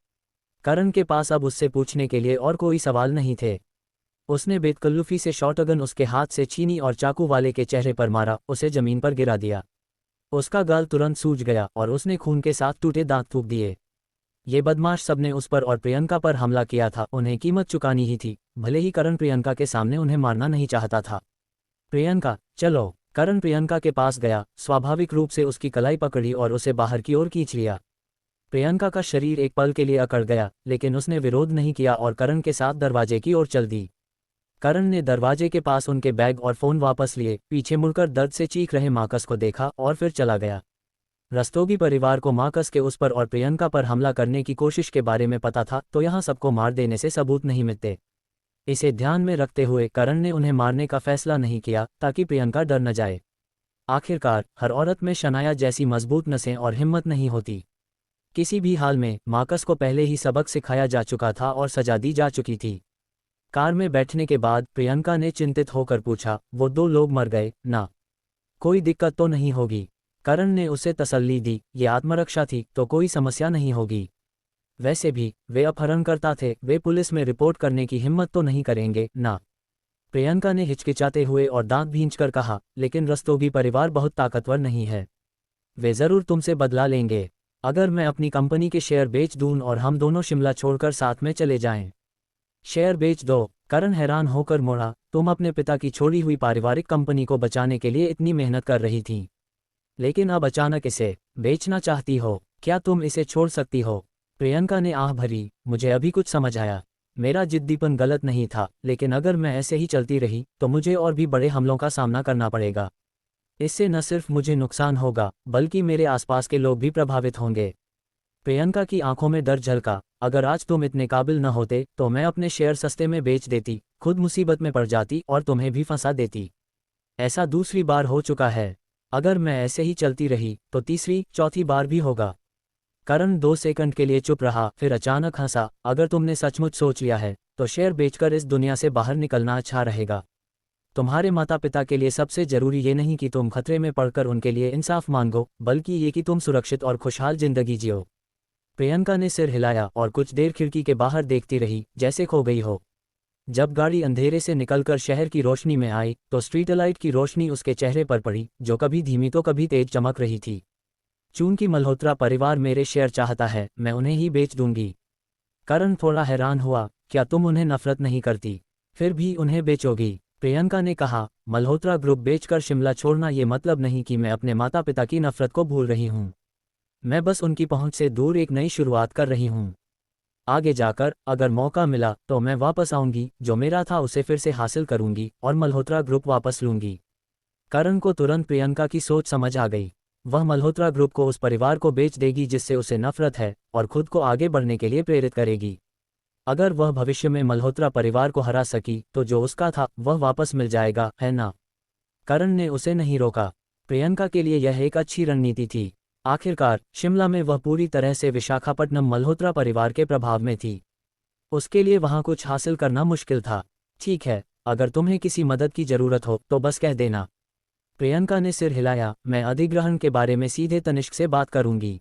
करण के पास अब उससे पूछने के लिए और कोई सवाल नहीं थे। उसने बेतकल्लुफी से शॉटगन उसके हाथ से छीनी और चाकू वाले के चेहरे पर मारा, उसे जमीन पर गिरा दिया। उसका गाल तुरंत सूज गया और उसने खून के साथ टूटे दांत थूक दिए। ये बदमाश सबने उस पर और प्रियंका पर हमला किया था, उन्हें कीमत चुकानी ही थी, भले ही करण प्रियंका के सामने उन्हें मारना नहीं चाहता था। प्रियंका, चलो। करण प्रियंका के पास गया, स्वाभाविक रूप से उसकी कलाई पकड़ी और उसे बाहर की ओर खींच लिया। प्रियंका का शरीर एक पल के लिए अकड़ गया, लेकिन उसने विरोध नहीं किया और करण के साथ दरवाजे की ओर चल दी। करण ने दरवाजे के पास उनके बैग और फ़ोन वापस लिए, पीछे मुड़कर दर्द से चीख रहे मार्कस को देखा और फिर चला गया। रस्तोगी परिवार को मार्कस के उस पर और प्रियंका पर हमला करने की कोशिश के बारे में पता था, तो यहाँ सबको मार देने से सबूत नहीं मिलते। इसे ध्यान में रखते हुए करण ने उन्हें मारने का फैसला नहीं किया ताकि प्रियंका डर न जाए। आखिरकार हर औरत में शनाया जैसी मजबूत नसें और हिम्मत नहीं होती। किसी भी हाल में मार्कस को पहले ही सबक सिखाया जा चुका था और सजा दी जा चुकी थी। कार में बैठने के बाद प्रियंका ने चिंतित होकर पूछा, वो 2 लोग मर गए ना? कोई दिक्कत तो नहीं होगी? करण ने उसे तसल्ली दी, ये आत्मरक्षा थी तो कोई समस्या नहीं होगी। वैसे भी वे अपहरणकर्ता थे, वे पुलिस में रिपोर्ट करने की हिम्मत तो नहीं करेंगे ना? प्रियंका ने हिचकिचाते हुए और दांत भींचकर कहा, लेकिन रस्तोगी परिवार बहुत ताकतवर नहीं है। वे ज़रूर तुमसे बदला लेंगे। अगर मैं अपनी कंपनी के शेयर बेच दूं और हम दोनों शिमला छोड़कर साथ में चले जाएं। शेयर बेच दो? करण हैरान होकर मुड़ा, तुम अपने पिता की छोड़ी हुई पारिवारिक कंपनी को बचाने के लिए इतनी मेहनत कर रही थी, लेकिन अब अचानक इसे बेचना चाहती हो? क्या तुम इसे छोड़ सकती हो? प्रियंका ने आह भरी, मुझे अभी कुछ समझ आया। मेरा जिद्दीपन गलत नहीं था, लेकिन अगर मैं ऐसे ही चलती रही तो मुझे और भी बड़े हमलों का सामना करना पड़ेगा। इससे न सिर्फ मुझे नुकसान होगा, बल्कि मेरे आसपास के लोग भी प्रभावित होंगे। प्रियंका की आंखों में डर झलका, अगर आज तुम इतने काबिल न होते तो मैं अपने शेयर सस्ते में बेच देती, खुद मुसीबत में पड़ जाती और तुम्हें भी फंसा देती। ऐसा दूसरी बार हो चुका है। अगर मैं ऐसे ही चलती रही तो तीसरी चौथी बार भी होगा। करण 2 सेकंड के लिए चुप रहा, फिर अचानक हंसा, अगर तुमने सचमुच सोच लिया है तो शेयर बेचकर इस दुनिया से बाहर निकलना अच्छा रहेगा। तुम्हारे माता पिता के लिए सबसे जरूरी ये नहीं कि तुम खतरे में पड़कर उनके लिए इंसाफ मांगो, बल्कि ये कि तुम सुरक्षित और खुशहाल जिंदगी जियो। प्रियंका ने सिर हिलाया और कुछ देर खिड़की के बाहर देखती रही, जैसे खो गई हो। जब गाड़ी अंधेरे से निकलकर शहर की रोशनी में आई तो स्ट्रीट लाइट की रोशनी उसके चेहरे पर पड़ी, जो कभी धीमी तो कभी तेज चमक रही थी। चूंकि मल्होत्रा परिवार मेरे शेयर चाहता है, मैं उन्हें ही बेच दूंगी। करण थोड़ा हैरान हुआ, क्या तुम उन्हें नफरत नहीं करती? फिर भी उन्हें बेचोगी? प्रियंका ने कहा, मल्होत्रा ग्रुप बेचकर शिमला छोड़ना ये मतलब नहीं कि मैं अपने माता पिता की नफरत को भूल रही हूँ। मैं बस उनकी पहुंच से दूर एक नई शुरुआत कर रही हूँ। आगे जाकर अगर मौका मिला तो मैं वापस आऊंगी, जो मेरा था उसे फिर से हासिल करूंगी और मल्होत्रा ग्रुप वापस लूंगी। करण को तुरंत प्रियंका की सोच समझ आ गई। वह मल्होत्रा ग्रुप को उस परिवार को बेच देगी जिससे उसे नफरत है और खुद को आगे बढ़ने के लिए प्रेरित करेगी। अगर वह भविष्य में मल्होत्रा परिवार को हरा सकी तो जो उसका था वह वापस मिल जाएगा, है ना? करण ने उसे नहीं रोका। प्रियंका के लिए यह एक अच्छी रणनीति थी। आखिरकार शिमला में वह पूरी तरह से विशाखापट्टनम मल्होत्रा परिवार के प्रभाव में थी। उसके लिए वहां कुछ हासिल करना मुश्किल था। ठीक है, अगर तुम्हें किसी मदद की जरूरत हो तो बस कह देना। प्रियंका ने सिर हिलाया, मैं अधिग्रहण के बारे में सीधे तनिष्क से बात करूंगी।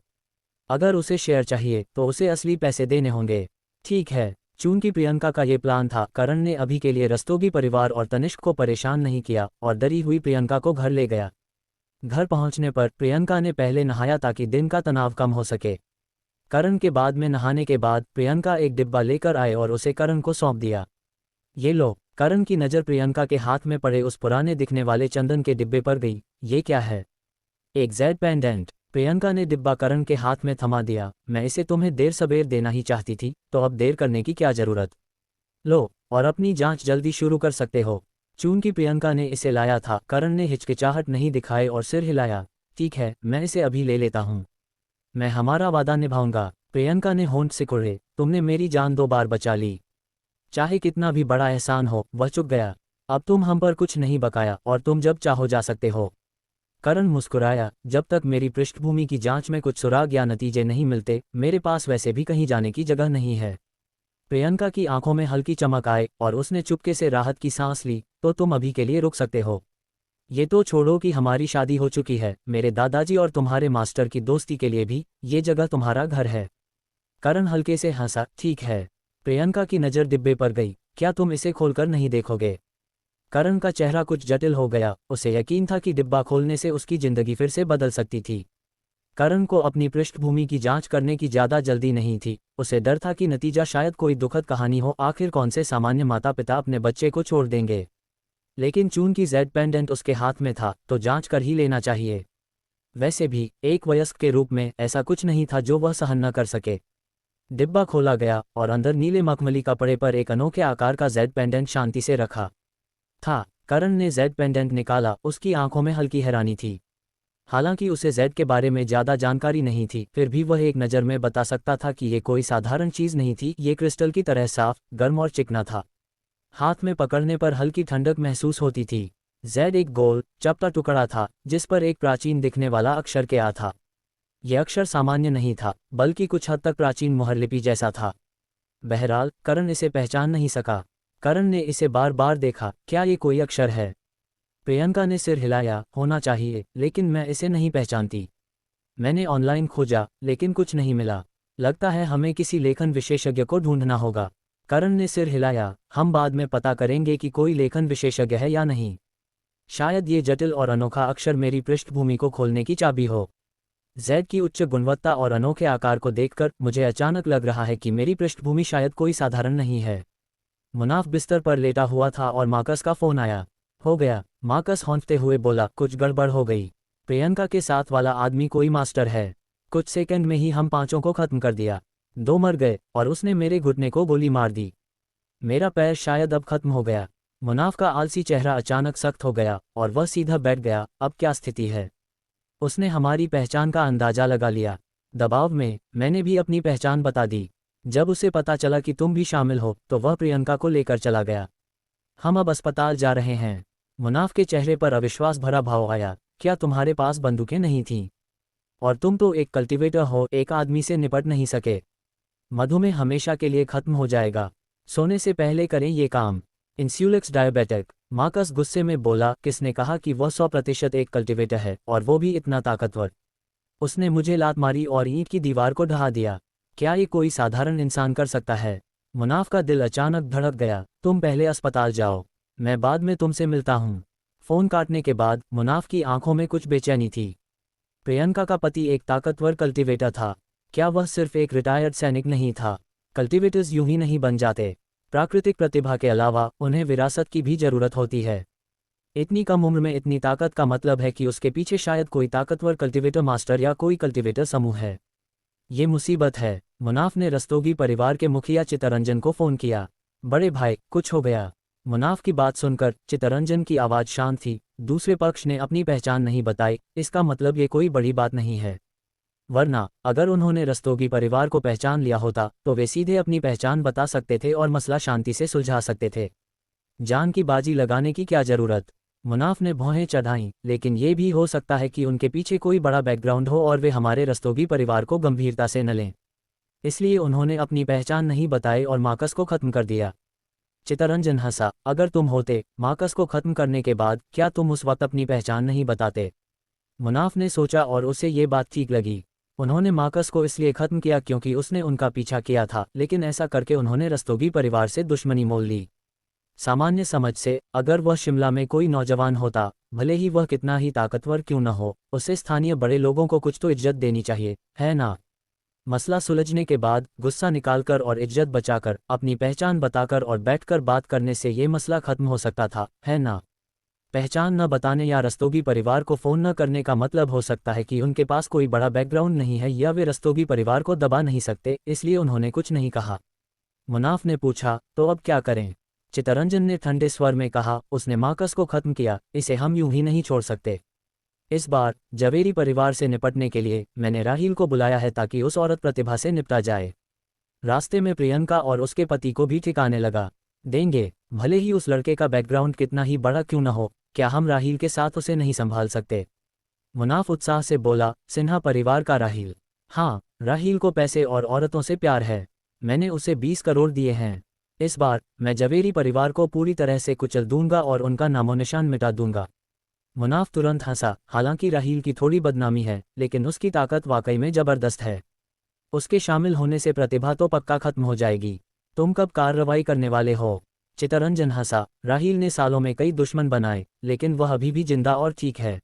अगर उसे शेयर चाहिए तो उसे असली पैसे देने होंगे। ठीक है। चूंकि प्रियंका का ये प्लान था, करण ने अभी के लिए रस्तोगी परिवार और तनिष्क को परेशान नहीं किया और डरी हुई प्रियंका को घर ले गया। घर पहुंचने पर प्रियंका ने पहले नहाया ताकि दिन का तनाव कम हो सके। करण के बाद में नहाने के बाद प्रियंका एक डिब्बा लेकर आए और उसे करण को सौंप दिया। ये लो। करण की नज़र प्रियंका के हाथ में पड़े उस पुराने दिखने वाले चंदन के डिब्बे पर गई। ये क्या है? एक जेड पेंडेंट। प्रियंका ने डिब्बा करण के हाथ में थमा दिया। मैं इसे तुम्हें देर सबेर देना ही चाहती थी, तो अब देर करने की क्या जरूरत? लो, और अपनी जांच जल्दी शुरू कर सकते हो। चूंकि प्रियंका ने इसे लाया था, करण ने हिचकिचाहट नहीं दिखाई और सिर हिलाया। ठीक है, मैं इसे अभी ले लेता हूँ। मैं हमारा वादा निभाऊंगा। प्रियंका ने होंठ सिकुड़े। तुमने मेरी जान 2 बार बचा ली। चाहे कितना भी बड़ा एहसान हो, वह चुक गया। अब तुम हम पर कुछ नहीं बकाया और तुम जब चाहो जा सकते हो। करण मुस्कुराया। जब तक मेरी पृष्ठभूमि की जांच में कुछ सुराग या नतीजे नहीं मिलते, मेरे पास वैसे भी कहीं जाने की जगह नहीं है। प्रियंका की आंखों में हल्की चमक आए और उसने चुपके से राहत की सांस ली। तो तुम अभी के लिए रुक सकते हो। ये तो छोड़ो कि हमारी शादी हो चुकी है, मेरे दादाजी और तुम्हारे मास्टर की दोस्ती के लिए भी ये जगह तुम्हारा घर है। करण हल्के से हंसा। ठीक है। प्रियंका की नज़र डिब्बे पर गई। क्या तुम इसे खोलकर नहीं देखोगे? करण का चेहरा कुछ जटिल हो गया। उसे यकीन था कि डिब्बा खोलने से उसकी जिंदगी फिर से बदल सकती थी। करण को अपनी पृष्ठभूमि की जांच करने की ज़्यादा जल्दी नहीं थी। उसे डर था कि नतीजा शायद कोई दुखद कहानी हो। आखिर कौन से सामान्य माता पिता अपने बच्चे को छोड़ देंगे? लेकिन चूंकि जेड पेंडेंट उसके हाथ में था, तो जांच कर ही लेना चाहिए। वैसे भी एक वयस्क के रूप में ऐसा कुछ नहीं था जो वह सहन न कर सके। डिब्बा खोला गया और अंदर नीले मखमली कपड़े पर एक अनोखे आकार का जेड पेंडेंट शांति से रखा था। करण ने जेड पेंडेंट निकाला। उसकी आंखों में हल्की हैरानी थी। हालांकि उसे जेड के बारे में ज़्यादा जानकारी नहीं थी, फिर भी वह एक नज़र में बता सकता था कि ये कोई साधारण चीज़ नहीं थी। ये क्रिस्टल की तरह साफ, गर्म और चिकना था। हाथ में पकड़ने पर हल्की ठंडक महसूस होती थी। जेड एक गोल, चपटा टुकड़ा था जिस पर एक प्राचीन दिखने वाला अक्षर के आ था। यह अक्षर सामान्य नहीं था, बल्कि कुछ हद तक प्राचीन मुहरलिपि जैसा था। बहरहाल करण इसे पहचान नहीं सका। करण ने इसे बार बार देखा। क्या ये कोई अक्षर है? प्रियंका ने सिर हिलाया। होना चाहिए, लेकिन मैं इसे नहीं पहचानती। मैंने ऑनलाइन खोजा, लेकिन कुछ नहीं मिला। लगता है हमें किसी लेखन विशेषज्ञ को ढूंढना होगा। करण ने सिर हिलाया। हम बाद में पता करेंगे कि कोई लेखन विशेषज्ञ है या नहीं। शायद ये जटिल और अनोखा अक्षर मेरी पृष्ठभूमि को खोलने की चाबी हो। जेड की उच्च गुणवत्ता और अनोखे आकार को देखकर मुझे अचानक लग रहा है कि मेरी पृष्ठभूमि शायद कोई साधारण नहीं है। मुनाफ बिस्तर पर लेटा हुआ था और मार्कस का फोन आया। हो गया, मार्कस हौंकते हुए बोला। कुछ गड़बड़ हो गई। प्रियंका के साथ वाला आदमी कोई मास्टर है। कुछ सेकंड में ही हम 5 को खत्म कर दिया। 2 मर गए और उसने मेरे घुटने को गोली मार दी। मेरा पैर शायद अब खत्म हो गया। मुनाफ का आलसी चेहरा अचानक सख्त हो गया और वह सीधा बैठ गया। अब क्या स्थिति है? उसने हमारी पहचान का अंदाजा लगा लिया। दबाव में मैंने भी अपनी पहचान बता दी। जब उसे पता चला कि तुम भी शामिल हो, तो वह प्रियंका को लेकर चला गया। हम अब अस्पताल जा रहे हैं। मुनाफ के चेहरे पर अविश्वास भरा भाव आया। क्या तुम्हारे पास बंदूकें नहीं थीं? और तुम तो एक कल्टीवेटर हो, एक आदमी से निपट नहीं सके। मधुमेह हमेशा के लिए खत्म हो जाएगा। सोने से पहले करें ये काम। इंस्यूलेक्स डायबिटिक। मार्कस गुस्से में बोला। किसने कहा कि वह 100% एक कल्टीवेटर है, और वो भी इतना ताकतवर? उसने मुझे लात मारी और ईंट की दीवार को ढहा दिया। क्या ये कोई साधारण इंसान कर सकता है? मुनाफ का दिल अचानक धड़क गया। तुम पहले अस्पताल जाओ, मैं बाद में तुमसे मिलता हूँ। फोन काटने के बाद मुनाफ की आंखों में कुछ बेचैनी थी। प्रियंका का पति एक ताकतवर कल्टीवेटर था। क्या वह सिर्फ एक रिटायर्ड सैनिक नहीं था? कल्टीवेटर्स यूं ही नहीं बन जाते। प्राकृतिक प्रतिभा के अलावा उन्हें विरासत की भी जरूरत होती है। इतनी कम उम्र में इतनी ताकत का मतलब है कि उसके पीछे शायद कोई ताकतवर कल्टीवेटर मास्टर या कोई कल्टीवेटर समूह है। ये मुसीबत है। मुनाफ ने रस्तोगी परिवार के मुखिया चित्तरंजन को फोन किया। बड़े भाई, कुछ हो गया। मुनाफ की बात सुनकर चित्तरंजन की आवाज़ शांत थी। दूसरे पक्ष ने अपनी पहचान नहीं बताई, इसका मतलब ये कोई बड़ी बात नहीं है। वरना अगर उन्होंने रस्तोगी परिवार को पहचान लिया होता, तो वे सीधे अपनी पहचान बता सकते थे और मसला शांति से सुलझा सकते थे। जान की बाजी लगाने की क्या जरूरत? मुनाफ ने भौहें चढ़ाईं। लेकिन ये भी हो सकता है कि उनके पीछे कोई बड़ा बैकग्राउंड हो और वे हमारे रस्तोगी परिवार को गंभीरता से न लें। इसलिए उन्होंने अपनी पहचान नहीं बताई और मार्कस को खत्म कर दिया। चित्तरंजन हंसा। अगर तुम होते मार्कस को खत्म करने के बाद, क्या तुम उस वक्त अपनी पहचान नहीं बताते? मुनाफ ने सोचा और उसे ये बात ठीक लगी। उन्होंने मार्कस को इसलिए खत्म किया क्योंकि उसने उनका पीछा किया था, लेकिन ऐसा करके उन्होंने रस्तोगी परिवार से दुश्मनी मोल ली। सामान्य समझ से अगर वह शिमला में कोई नौजवान होता, भले ही वह कितना ही ताकतवर क्यों न हो, उसे स्थानीय बड़े लोगों को कुछ तो इज्जत देनी चाहिए, है ना? मसला सुलझने के बाद गुस्सा निकालकर और इज्जत बचाकर, अपनी पहचान बताकर और बैठकर बात करने से ये मसला खत्म हो सकता था, है ना? पहचान न बताने या रस्तोगी परिवार को फ़ोन न करने का मतलब हो सकता है कि उनके पास कोई बड़ा बैकग्राउंड नहीं है या वे रस्तोगी परिवार को दबा नहीं सकते, इसलिए उन्होंने कुछ नहीं कहा। मुनाफ ने पूछा, तो अब क्या करें? चितरंजन ने ठंडे स्वर में कहा, उसने मार्कस को खत्म किया, इसे हम यूं ही नहीं छोड़ सकते। इस बार जवेरी परिवार से निपटने के लिए मैंने राहील को बुलाया है ताकि उस औरत प्रतिभा से निपटा जाए। रास्ते में प्रियंका और उसके पति को भी ठिकाने लगा देंगे, भले ही उस लड़के का बैकग्राउंड कितना ही बड़ा क्यों न हो। क्या हम राहील के साथ उसे नहीं संभाल सकते? मुनाफ उत्साह से बोला, सिन्हा परिवार का राहील? हाँ, राहील को पैसे और औरतों से प्यार है। मैंने उसे 20 करोड़ दिए हैं। इस बार मैं जवेरी परिवार को पूरी तरह से कुचल दूंगा और उनका नामोनिशान मिटा दूंगा। मुनाफ तुरंत हंसा, हालांकि राहील की थोड़ी बदनामी है, लेकिन उसकी ताकत वाकई में जबरदस्त है। उसके शामिल होने से प्रतिभा तो पक्का खत्म हो जाएगी। तुम कब कार्रवाई करने वाले हो? चितरंजन हंसा, राहील ने सालों में कई दुश्मन बनाए, लेकिन वह अभी भी जिंदा और ठीक है।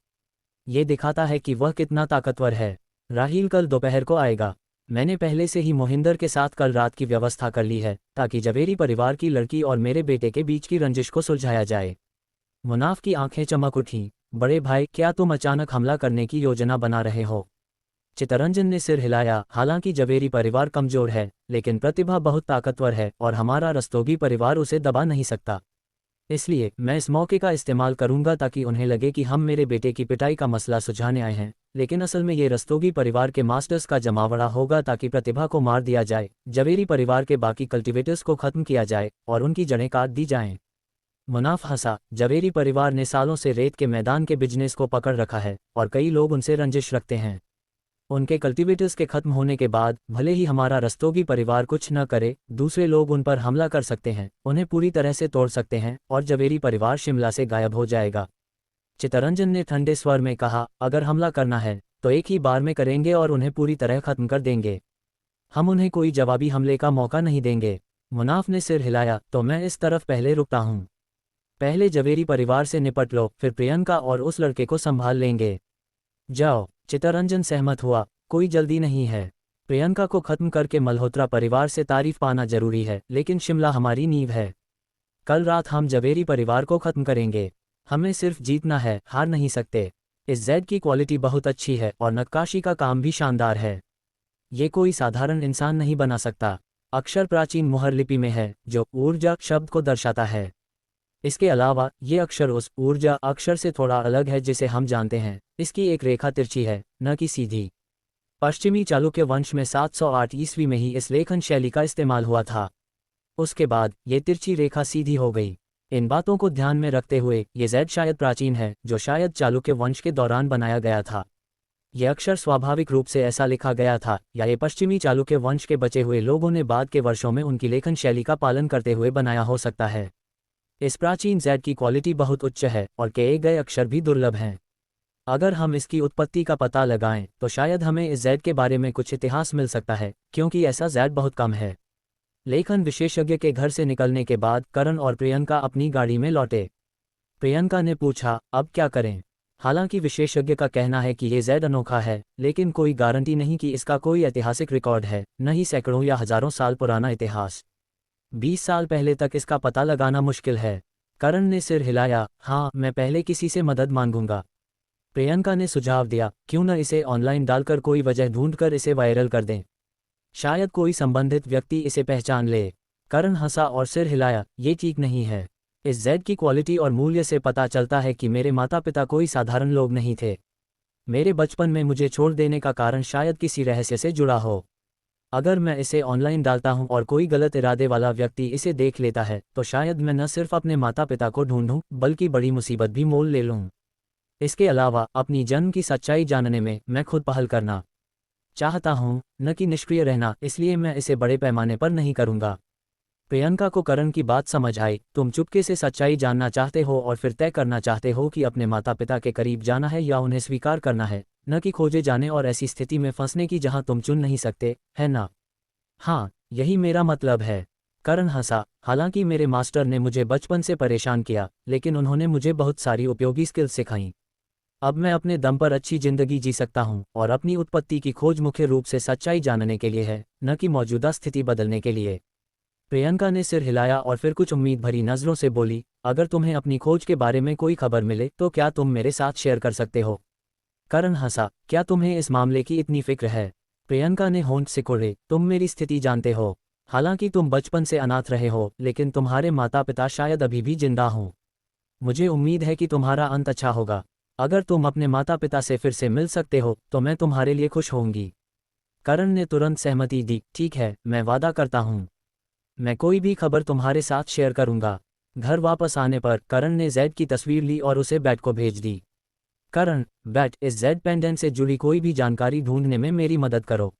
ये दिखाता है कि वह कितना ताकतवर है। राहील कल दोपहर को आएगा। मैंने पहले से ही मोहिंदर के साथ कल रात की व्यवस्था कर ली है, ताकि जवेरी परिवार की लड़की और मेरे बेटे के बीच की रंजिश को सुलझाया जाए। मुनाफ की आंखें चमक उठीं। बड़े भाई, क्या तुम अचानक हमला करने की योजना बना रहे हो? चितरंजन ने सिर हिलाया, हालांकि जवेरी परिवार कमजोर है, लेकिन प्रतिभा बहुत ताकतवर है और हमारा रस्तोगी परिवार उसे दबा नहीं सकता। इसलिए मैं इस मौके का इस्तेमाल करूंगा ताकि उन्हें लगे कि हम मेरे बेटे की पिटाई का मसला सुलझाने आए हैं, लेकिन असल में ये रस्तोगी परिवार के मास्टर्स का जमावड़ा होगा ताकि प्रतिभा को मार दिया जाए, जवेरी परिवार के बाकी कल्टिवेटर्स को खत्म किया जाए और उनकी जड़ें काट दी जाएं। मुनाफ हंसा, जवेरी परिवार ने सालों से रेत के मैदान के बिजनेस को पकड़ रखा है और कई लोग उनसे रंजिश रखते हैं। उनके कल्टीवेटर्स के खत्म होने के बाद भले ही हमारा रस्तोगी परिवार कुछ न करे, दूसरे लोग उन पर हमला कर सकते हैं, उन्हें पूरी तरह से तोड़ सकते हैं और जवेरी परिवार शिमला से गायब हो जाएगा। चितरंजन ने ठंडे स्वर में कहा, अगर हमला करना है तो एक ही बार में करेंगे और उन्हें पूरी तरह खत्म कर देंगे। हम उन्हें कोई जवाबी हमले का मौका नहीं देंगे। मुनाफ ने सिर हिलाया, तो मैं इस तरफ पहले रुकता हूँ। पहले जवेरी परिवार से निपट लो, फिर प्रियंका और उस लड़के को संभाल लेंगे। जाओ। चितरंजन सहमत हुआ, कोई जल्दी नहीं है। प्रियंका को खत्म करके मल्होत्रा परिवार से तारीफ पाना जरूरी है, लेकिन शिमला हमारी नींव है। कल रात हम जवेरी परिवार को खत्म करेंगे। हमें सिर्फ जीतना है, हार नहीं सकते। इस जेड की क्वालिटी बहुत अच्छी है और नक्काशी का काम भी शानदार है। ये कोई साधारण इंसान नहीं बना सकता। अक्षर प्राचीन मुहर लिपि में है जो ऊर्जा शब्द को दर्शाता है। इसके अलावा ये अक्षर उस ऊर्जा अक्षर से थोड़ा अलग है जिसे हम जानते हैं। इसकी एक रेखा तिरछी है, न कि सीधी। पश्चिमी चालुक्य वंश में 708 ईस्वी में ही इस लेखन शैली का इस्तेमाल हुआ था। उसके बाद ये तिरछी रेखा सीधी हो गई। इन बातों को ध्यान में रखते हुए ये जेड शायद प्राचीन है, जो शायद चालुक्य वंश के दौरान बनाया गया था। ये अक्षर स्वाभाविक रूप से ऐसा लिखा गया था, या ये पश्चिमी चालुक्य वंश के बचे हुए लोगों ने बाद के वर्षों में उनकी लेखन शैली का पालन करते हुए बनाया हो सकता है। इस प्राचीन जेड की क्वालिटी बहुत उच्च है और कए गए अक्षर भी दुर्लभ हैं। अगर हम इसकी उत्पत्ति का पता लगाएं तो शायद हमें इस जेड के बारे में कुछ इतिहास मिल सकता है, क्योंकि ऐसा जेड बहुत कम है। लेखन विशेषज्ञ के घर से निकलने के बाद करण और प्रियंका अपनी गाड़ी में लौटे। प्रियंका ने पूछा, अब क्या करें? हालांकि विशेषज्ञ का कहना है कि ये जेड अनोखा है, लेकिन कोई गारंटी नहीं कि इसका कोई ऐतिहासिक रिकॉर्ड है, न ही सैकड़ों या हजारों साल पुराना इतिहास। 20 साल पहले तक इसका पता लगाना मुश्किल है। करण ने सिर हिलाया, हाँ, मैं पहले किसी से मदद मांगूंगा। प्रियंका ने सुझाव दिया, क्यों न इसे ऑनलाइन डालकर कोई वजह ढूंढकर इसे वायरल कर दें। शायद कोई संबंधित व्यक्ति इसे पहचान ले। करण हंसा और सिर हिलाया, ये ठीक नहीं है। इस जेड की क्वालिटी और मूल्य से पता चलता है कि मेरे माता पिता कोई साधारण लोग नहीं थे। मेरे बचपन में मुझे छोड़ देने का कारण शायद किसी रहस्य से जुड़ा हो। अगर मैं इसे ऑनलाइन डालता हूं और कोई गलत इरादे वाला व्यक्ति इसे देख लेता है तो शायद मैं न सिर्फ अपने माता पिता को ढूंढूं बल्कि बड़ी मुसीबत भी मोल ले लूं। इसके अलावा अपनी जन्म की सच्चाई जानने में मैं खुद पहल करना चाहता हूं, न कि निष्क्रिय रहना, इसलिए मैं इसे बड़े पैमाने पर नहीं करूंगा। प्रियंका को करण की बात समझ आई। तुम चुपके से सच्चाई जानना चाहते हो और फिर तय करना चाहते हो कि अपने माता पिता के करीब जाना है या उन्हें स्वीकार करना है, न कि खोजे जाने और ऐसी स्थिति में फंसने की जहां तुम चुन नहीं सकते, है ना? हाँ, यही मेरा मतलब है। करण हंसा, हालांकि मेरे मास्टर ने मुझे बचपन से परेशान किया, लेकिन उन्होंने मुझे बहुत सारी उपयोगी स्किल्स सिखाईं। अब मैं अपने दम पर अच्छी जिंदगी जी सकता हूँ और अपनी उत्पत्ति की खोज मुख्य रूप से सच्चाई जानने के लिए है, न कि मौजूदा स्थिति बदलने के लिए। प्रियंका ने सिर हिलाया और फिर कुछ उम्मीद भरी नजरों से बोली, अगर तुम्हें अपनी खोज के बारे में कोई खबर मिले तो क्या तुम मेरे साथ शेयर कर सकते हो? करण हंसा, क्या तुम्हें इस मामले की इतनी फिक्र है? प्रियंका ने होंठ सिकोड़े, तुम मेरी स्थिति जानते हो। हालांकि तुम बचपन से अनाथ रहे हो, लेकिन तुम्हारे माता पिता शायद अभी भी जिंदा हों। मुझे उम्मीद है कि तुम्हारा अंत अच्छा होगा। अगर तुम अपने माता पिता से फिर से मिल सकते हो तो मैं तुम्हारे लिए खुश होंगी। करण ने तुरंत सहमति दी, ठीक है, मैं वादा करता हूँ। मैं कोई भी खबर तुम्हारे साथ शेयर करूंगा। घर वापस आने पर करण ने जैड की तस्वीर ली और उसे बैट को भेज दी। करण, बैट, इस जेड पेंडेंट से जुड़ी कोई भी जानकारी ढूंढने में मेरी मदद करो।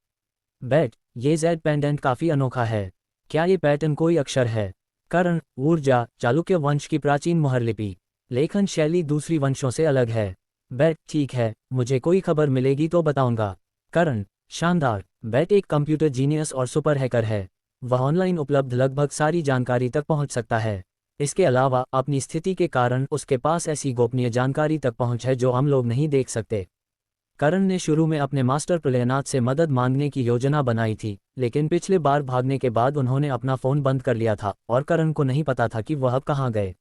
बैट, ये जेड पेंडेंट काफी अनोखा है। क्या ये पैटर्न कोई अक्षर है? करण, ऊर्जा, चालुक्य वंश की प्राचीन मुहरलिपि। लेखन शैली दूसरी वंशों से अलग है। बैट, ठीक है, मुझे कोई खबर मिलेगी तो बताऊंगा। करण, शानदार। बैट एक कंप्यूटर जीनियस और सुपर हैकर है। वह ऑनलाइन उपलब्ध लगभग सारी जानकारी तक पहुंच सकता है। इसके अलावा अपनी स्थिति के कारण उसके पास ऐसी गोपनीय जानकारी तक पहुंच है जो हम लोग नहीं देख सकते। करण ने शुरू में अपने मास्टर प्रलयनाथ से मदद मांगने की योजना बनाई थी, लेकिन पिछले बार भागने के बाद उन्होंने अपना फोन बंद कर लिया था और करण को नहीं पता था कि वह अब कहाँ गए।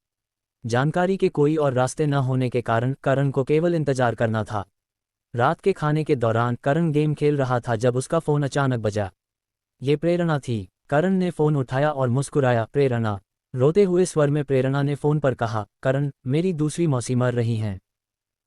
जानकारी के कोई और रास्ते न होने के कारण करण को केवल इंतजार करना था। रात के खाने के दौरान करण गेम खेल रहा था जब उसका फोन अचानक बजा। ये प्रेरणा थी। करण ने फोन उठाया और मुस्कुराया, प्रेरणा। रोते हुए स्वर में प्रेरणा ने फोन पर कहा, करण, मेरी दूसरी मौसी मर रही हैं।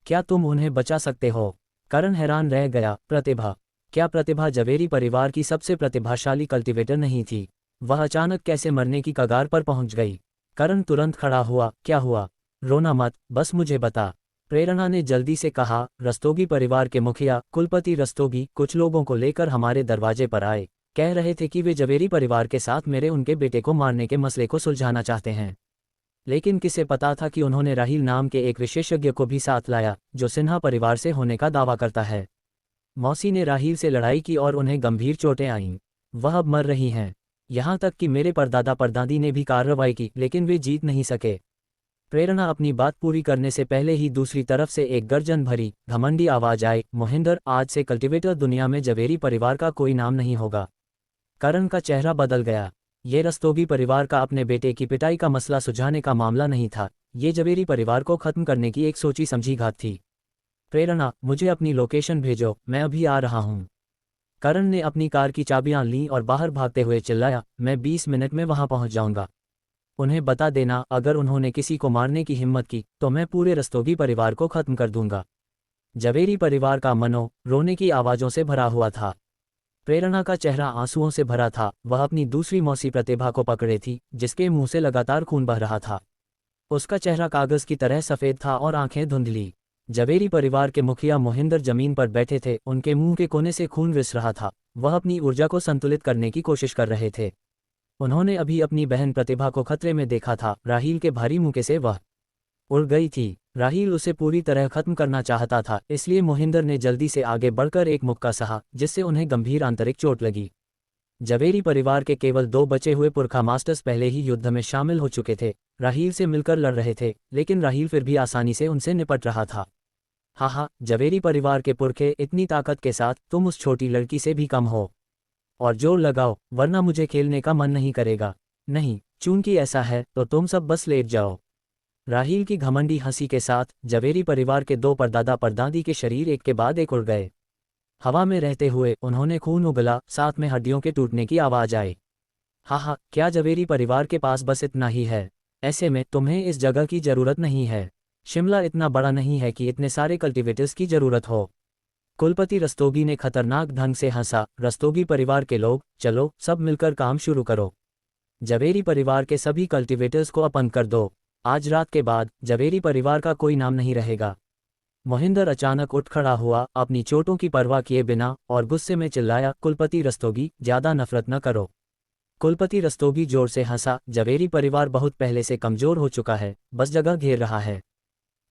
क्या तुम उन्हें बचा सकते हो? करण हैरान रह गया, प्रतिभा? क्या प्रतिभा जवेरी परिवार की सबसे प्रतिभाशाली कल्टीवेटर नहीं थी? वह अचानक कैसे मरने की कगार पर पहुंच गई? करण तुरंत खड़ा हुआ, क्या हुआ? रोना मत, बस मुझे बता। प्रेरणा ने जल्दी से कहा, रस्तोगी परिवार के मुखिया कुलपति रस्तोगी कुछ लोगों को लेकर हमारे दरवाजे पर आए। कह रहे थे कि वे जवेरी परिवार के साथ मेरे उनके बेटे को मारने के मसले को सुलझाना चाहते हैं। लेकिन किसे पता था कि उन्होंने राहील नाम के एक विशेषज्ञ को भी साथ लाया, जो सिन्हा परिवार से होने का दावा करता है। मौसी ने राहील से लड़ाई की और उन्हें गंभीर चोटें आईं। वह अब मर रही हैं। यहाँ तक कि मेरे परदादा परदादी ने भी कार्रवाई की, लेकिन वे जीत नहीं सके। प्रेरणा अपनी बात पूरी करने से पहले ही दूसरी तरफ से एक गर्जन भरी, घमंडी आवाज आई, मोहिंदर, आज से कल्टीवेटर दुनिया में जवेरी परिवार का कोई नाम नहीं होगा। करण का चेहरा बदल गया। ये रस्तोगी परिवार का अपने बेटे की पिटाई का मसला सुलझाने का मामला नहीं था, ये जवेरी परिवार को खत्म करने की एक सोची समझी घात थी। प्रेरणा, मुझे अपनी लोकेशन भेजो, मैं अभी आ रहा हूँ। करण ने अपनी कार की चाबियां लीं और बाहर भागते हुए चिल्लाया, मैं 20 मिनट में वहां पहुंच जाऊंगा। उन्हें बता देना, अगर उन्होंने किसी को मारने की हिम्मत की तो मैं पूरे रस्तोगी परिवार को खत्म कर दूंगा। जवेरी परिवार का मनो रोने की आवाज़ों से भरा हुआ था। प्रेरणा का चेहरा आंसुओं से भरा था। वह अपनी दूसरी मौसी प्रतिभा को पकड़े थी, जिसके मुंह से लगातार खून बह रहा था। उसका चेहरा कागज की तरह सफ़ेद था और आंखें धुंधली। जवेरी परिवार के मुखिया मोहिंदर जमीन पर बैठे थे, उनके मुंह के कोने से खून रिस रहा था। वह अपनी ऊर्जा को संतुलित करने की कोशिश कर रहे थे। उन्होंने अभी अपनी बहन प्रतिभा को खतरे में देखा था। राहील के भारी मुके से वह उड़ गई थी। राहील उसे पूरी तरह खत्म करना चाहता था, इसलिए मोहिंदर ने जल्दी से आगे बढ़कर एक मुक्का सहा, जिससे उन्हें गंभीर आंतरिक चोट लगी। जवेरी परिवार के केवल 2 बचे हुए पुरखा मास्टर्स पहले ही युद्ध में शामिल हो चुके थे। राहील से मिलकर लड़ रहे थे, लेकिन राहील फिर भी आसानी से उनसे निपट रहा था। हाँ, जवेरी परिवार के पुरखे, इतनी ताकत के साथ तुम उस छोटी लड़की से भी कम हो। और जोर लगाओ, वरना मुझे खेलने का मन नहीं करेगा। नहीं, चूंकि ऐसा है तो तुम सब बस लेट जाओ। राहील की घमंडी हंसी के साथ जवेरी परिवार के 2 परदादा परदादी के शरीर एक के बाद एक उड़ गए। हवा में रहते हुए उन्होंने खून उगला, साथ में हड्डियों के टूटने की आवाज आई। हाँ, क्या जवेरी परिवार के पास बस इतना ही है? ऐसे में तुम्हें इस जगह की जरूरत नहीं है। शिमला इतना बड़ा नहीं है कि इतने सारे कल्टीवेटर्स की जरूरत हो। कुलपति रस्तोगी ने खतरनाक ढंग से हंसा, रस्तोगी परिवार के लोग, चलो सब मिलकर काम शुरू करो। जवेरी परिवार के सभी कल्टीवेटर्स को अपन कर दो। आज रात के बाद जवेरी परिवार का कोई नाम नहीं रहेगा। मोहिंदर अचानक उठ खड़ा हुआ, अपनी चोटों की परवाह किए बिना, और गुस्से में चिल्लाया, कुलपति रस्तोगी, ज्यादा नफरत न करो। कुलपति रस्तोगी जोर से हंसा, जवेरी परिवार बहुत पहले से कमजोर हो चुका है, बस जगह घेर रहा है।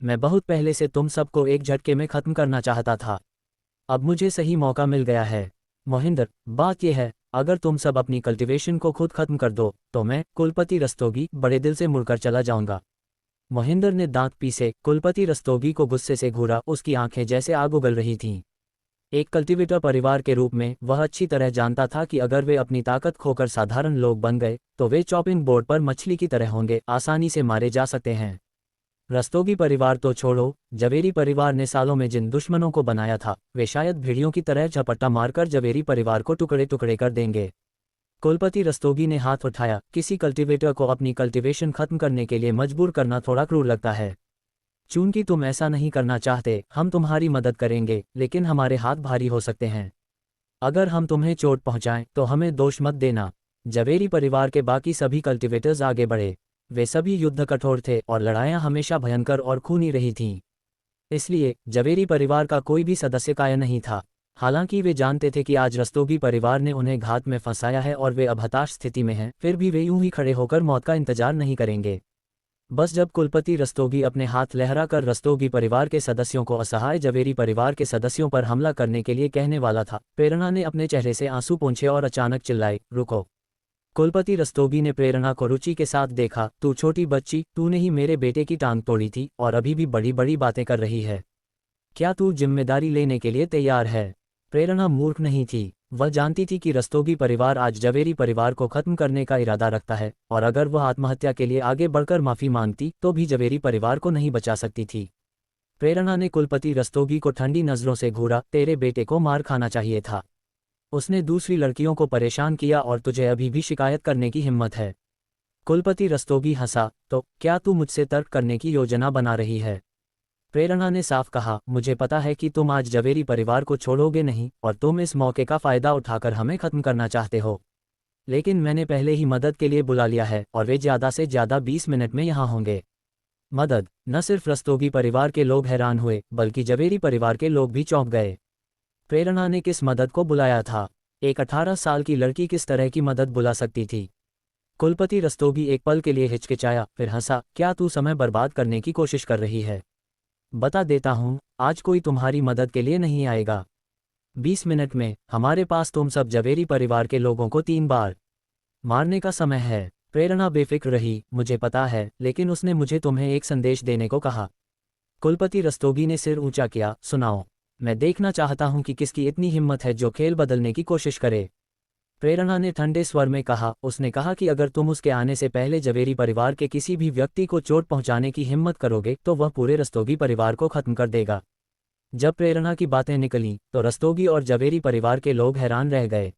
मैं बहुत पहले से तुम सबको एक झटके में खत्म करना चाहता था। अब मुझे सही मौका मिल गया है। मोहिंदर, बात यह है, अगर तुम सब अपनी कल्टीवेशन को खुद खत्म कर दो तो मैं, कुलपति रस्तोगी, बड़े दिल से मुड़कर चला जाऊंगा। मोहिंदर ने दांत पीसे। कुलपति रस्तोगी को गुस्से से घूरा, उसकी आंखें जैसे आग उगल रही थीं। एक कल्टीवेटर परिवार के रूप में वह अच्छी तरह जानता था कि अगर वे अपनी ताकत खोकर साधारण लोग बन गए तो वे चॉपिंग बोर्ड पर मछली की तरह होंगे, आसानी से मारे जा सकते हैं। रस्तोगी परिवार तो छोड़ो, जवेरी परिवार ने सालों में जिन दुश्मनों को बनाया था वे शायद भेड़ियों की तरह झपट्टा मारकर जवेरी परिवार को टुकड़े टुकड़े कर देंगे। कुलपति रस्तोगी ने हाथ उठाया। किसी कल्टीवेटर को अपनी कल्टीवेशन खत्म करने के लिए मजबूर करना थोड़ा क्रूर लगता है। चूंकि तुम ऐसा नहीं करना चाहते, हम तुम्हारी मदद करेंगे, लेकिन हमारे हाथ भारी हो सकते हैं। अगर हम तुम्हें चोट पहुंचाएं तो हमें दोष मत देना। जवेरी परिवार के बाकी सभी कल्टीवेटर्स आगे बढ़े। वे सभी युद्ध कठोर थे और लड़ाइयां हमेशा भयंकर और खूनी रही थीं। इसलिए जवेरी परिवार का कोई भी सदस्य कायर नहीं था। हालांकि वे जानते थे कि आज रस्तोगी परिवार ने उन्हें घात में फंसाया है और वे अब हताश स्थिति में हैं, फिर भी वे यूं ही खड़े होकर मौत का इंतजार नहीं करेंगे। बस जब कुलपति रस्तोगी अपने हाथ लहराकर रस्तोगी परिवार के सदस्यों को असहाय जवेरी परिवार के सदस्यों पर हमला करने के लिए कहने वाला था, प्रेरणा ने अपने चेहरे से आंसू पोंछे और अचानक चिल्लाई, रुको। कुलपति रस्तोगी ने प्रेरणा को रुचि के साथ देखा। तू छोटी बच्ची, तूने ही मेरे बेटे की टांग तोड़ी थी और अभी भी बड़ी बड़ी बातें कर रही है। क्या तू जिम्मेदारी लेने के लिए तैयार है? प्रेरणा मूर्ख नहीं थी। वह जानती थी कि रस्तोगी परिवार आज जवेरी परिवार को खत्म करने का इरादा रखता है और अगर वह आत्महत्या के लिए आगे बढ़कर माफी मांगती तो भी जवेरी परिवार को नहीं बचा सकती थी। प्रेरणा ने कुलपति रस्तोगी को ठंडी नजरों से घूरा। तेरे बेटे को मार खाना चाहिए था। उसने दूसरी लड़कियों को परेशान किया और तुझे अभी भी शिकायत करने की हिम्मत है। कुलपति रस्तोगी हंसा। तो क्या तू मुझसे तर्क करने की योजना बना रही है? प्रेरणा ने साफ कहा, मुझे पता है कि तुम आज जवेरी परिवार को छोड़ोगे नहीं और तुम इस मौके का फायदा उठाकर हमें खत्म करना चाहते हो। लेकिन मैंने पहले ही मदद के लिए बुला लिया है और वे ज़्यादा से ज़्यादा 20 मिनट में यहाँ होंगे। मदद? न सिर्फ रस्तोगी परिवार के लोग हैरान हुए बल्कि जवेरी परिवार के लोग भी चौंक गए। प्रेरणा ने किस मदद को बुलाया था? एक 18 साल की लड़की किस तरह की मदद बुला सकती थी? कुलपति रस्तोगी एक पल के लिए हिचकिचाया, फिर हंसा। क्या तू समय बर्बाद करने की कोशिश कर रही है? बता देता हूँ, आज कोई तुम्हारी मदद के लिए नहीं आएगा। 20 मिनट में हमारे पास तुम सब जवेरी परिवार के लोगों को 3 बार मारने का समय है। प्रेरणा बेफिक्र रही। मुझे पता है, लेकिन उसने मुझे तुम्हें एक संदेश देने को कहा। कुलपति रस्तोगी ने सिर ऊंचा किया। सुनाओ। मैं देखना चाहता हूं कि किसकी इतनी हिम्मत है जो खेल बदलने की कोशिश करे। प्रेरणा ने ठंडे स्वर में कहा। उसने कहा कि अगर तुम उसके आने से पहले जवेरी परिवार के किसी भी व्यक्ति को चोट पहुंचाने की हिम्मत करोगे तो वह पूरे रस्तोगी परिवार को खत्म कर देगा। जब प्रेरणा की बातें निकलीं तो रस्तोगी और जवेरी परिवार के लोग हैरान रह गए।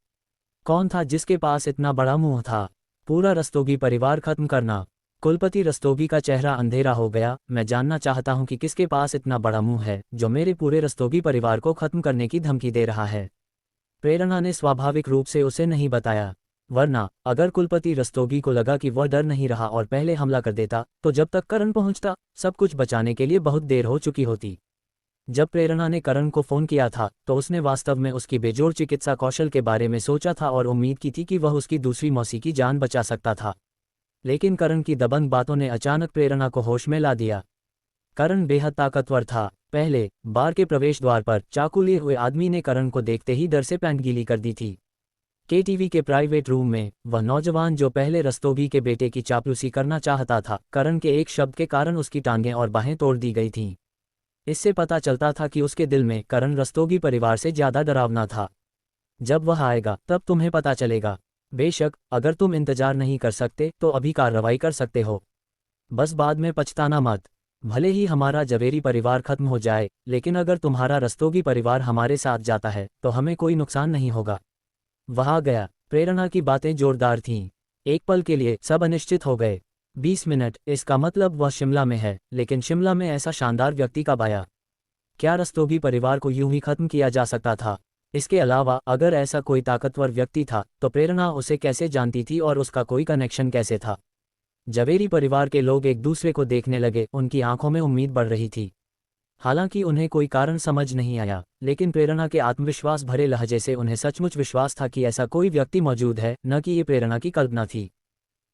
कौन था जिसके पास इतना बड़ा मुंह था? पूरा रस्तोगी परिवार खत्म करना? कुलपति रस्तोगी का चेहरा अंधेरा हो गया। मैं जानना चाहता हूं कि किसके पास इतना बड़ा मुंह है जो मेरे पूरे रस्तोगी परिवार को खत्म करने की धमकी दे रहा है। प्रेरणा ने स्वाभाविक रूप से उसे नहीं बताया, वरना अगर कुलपति रस्तोगी को लगा कि वह डर नहीं रहा और पहले हमला कर देता तो जब तक करण पहुंचता सब कुछ बचाने के लिए बहुत देर हो चुकी होती। जब प्रेरणा ने करण को फोन किया था तो उसने वास्तव में उसकी बेजोड़ चिकित्सा कौशल के बारे में सोचा था और उम्मीद की थी कि वह उसकी दूसरी मौसी की जान बचा सकता था। लेकिन करण की दबंग बातों ने अचानक प्रेरणा को होश में ला दिया। करण बेहद ताकतवर था। पहले बार के प्रवेश द्वार पर चाकू लिए हुए आदमी ने करण को देखते ही डर से पैंट गीली कर दी थी। केटीवी के प्राइवेट रूम में वह नौजवान जो पहले रस्तोगी के बेटे की चापलूसी करना चाहता था, करण के एक शब्द के कारण उसकी टांगें और बाहें तोड़ दी गई थीं। इससे पता चलता था कि उसके दिल में करण रस्तोगी परिवार से ज्यादा डरावना था। जब वह आएगा तब तुम्हें पता चलेगा। बेशक अगर तुम इंतजार नहीं कर सकते तो अभी कार्रवाई कर सकते हो। बस बाद में पछताना मत। भले ही हमारा जवेरी परिवार खत्म हो जाए, लेकिन अगर तुम्हारा रस्तोगी परिवार हमारे साथ जाता है तो हमें कोई नुकसान नहीं होगा। वह गया। प्रेरणा की बातें जोरदार थीं। एक पल के लिए सब अनिश्चित हो गए। 20 मिनट, इसका मतलब वह शिमला में है, लेकिन शिमला में ऐसा शानदार व्यक्ति कब आया? क्या रस्तोगी परिवार को यूं ही खत्म किया जा सकता था? इसके अलावा अगर ऐसा कोई ताकतवर व्यक्ति था तो प्रेरणा उसे कैसे जानती थी और उसका कोई कनेक्शन कैसे था? जवेरी परिवार के लोग एक दूसरे को देखने लगे। उनकी आंखों में उम्मीद बढ़ रही थी। हालांकि उन्हें कोई कारण समझ नहीं आया, लेकिन प्रेरणा के आत्मविश्वास भरे लहजे से उन्हें सचमुच विश्वास था कि ऐसा कोई व्यक्ति मौजूद है, न कि ये प्रेरणा की कल्पना थी।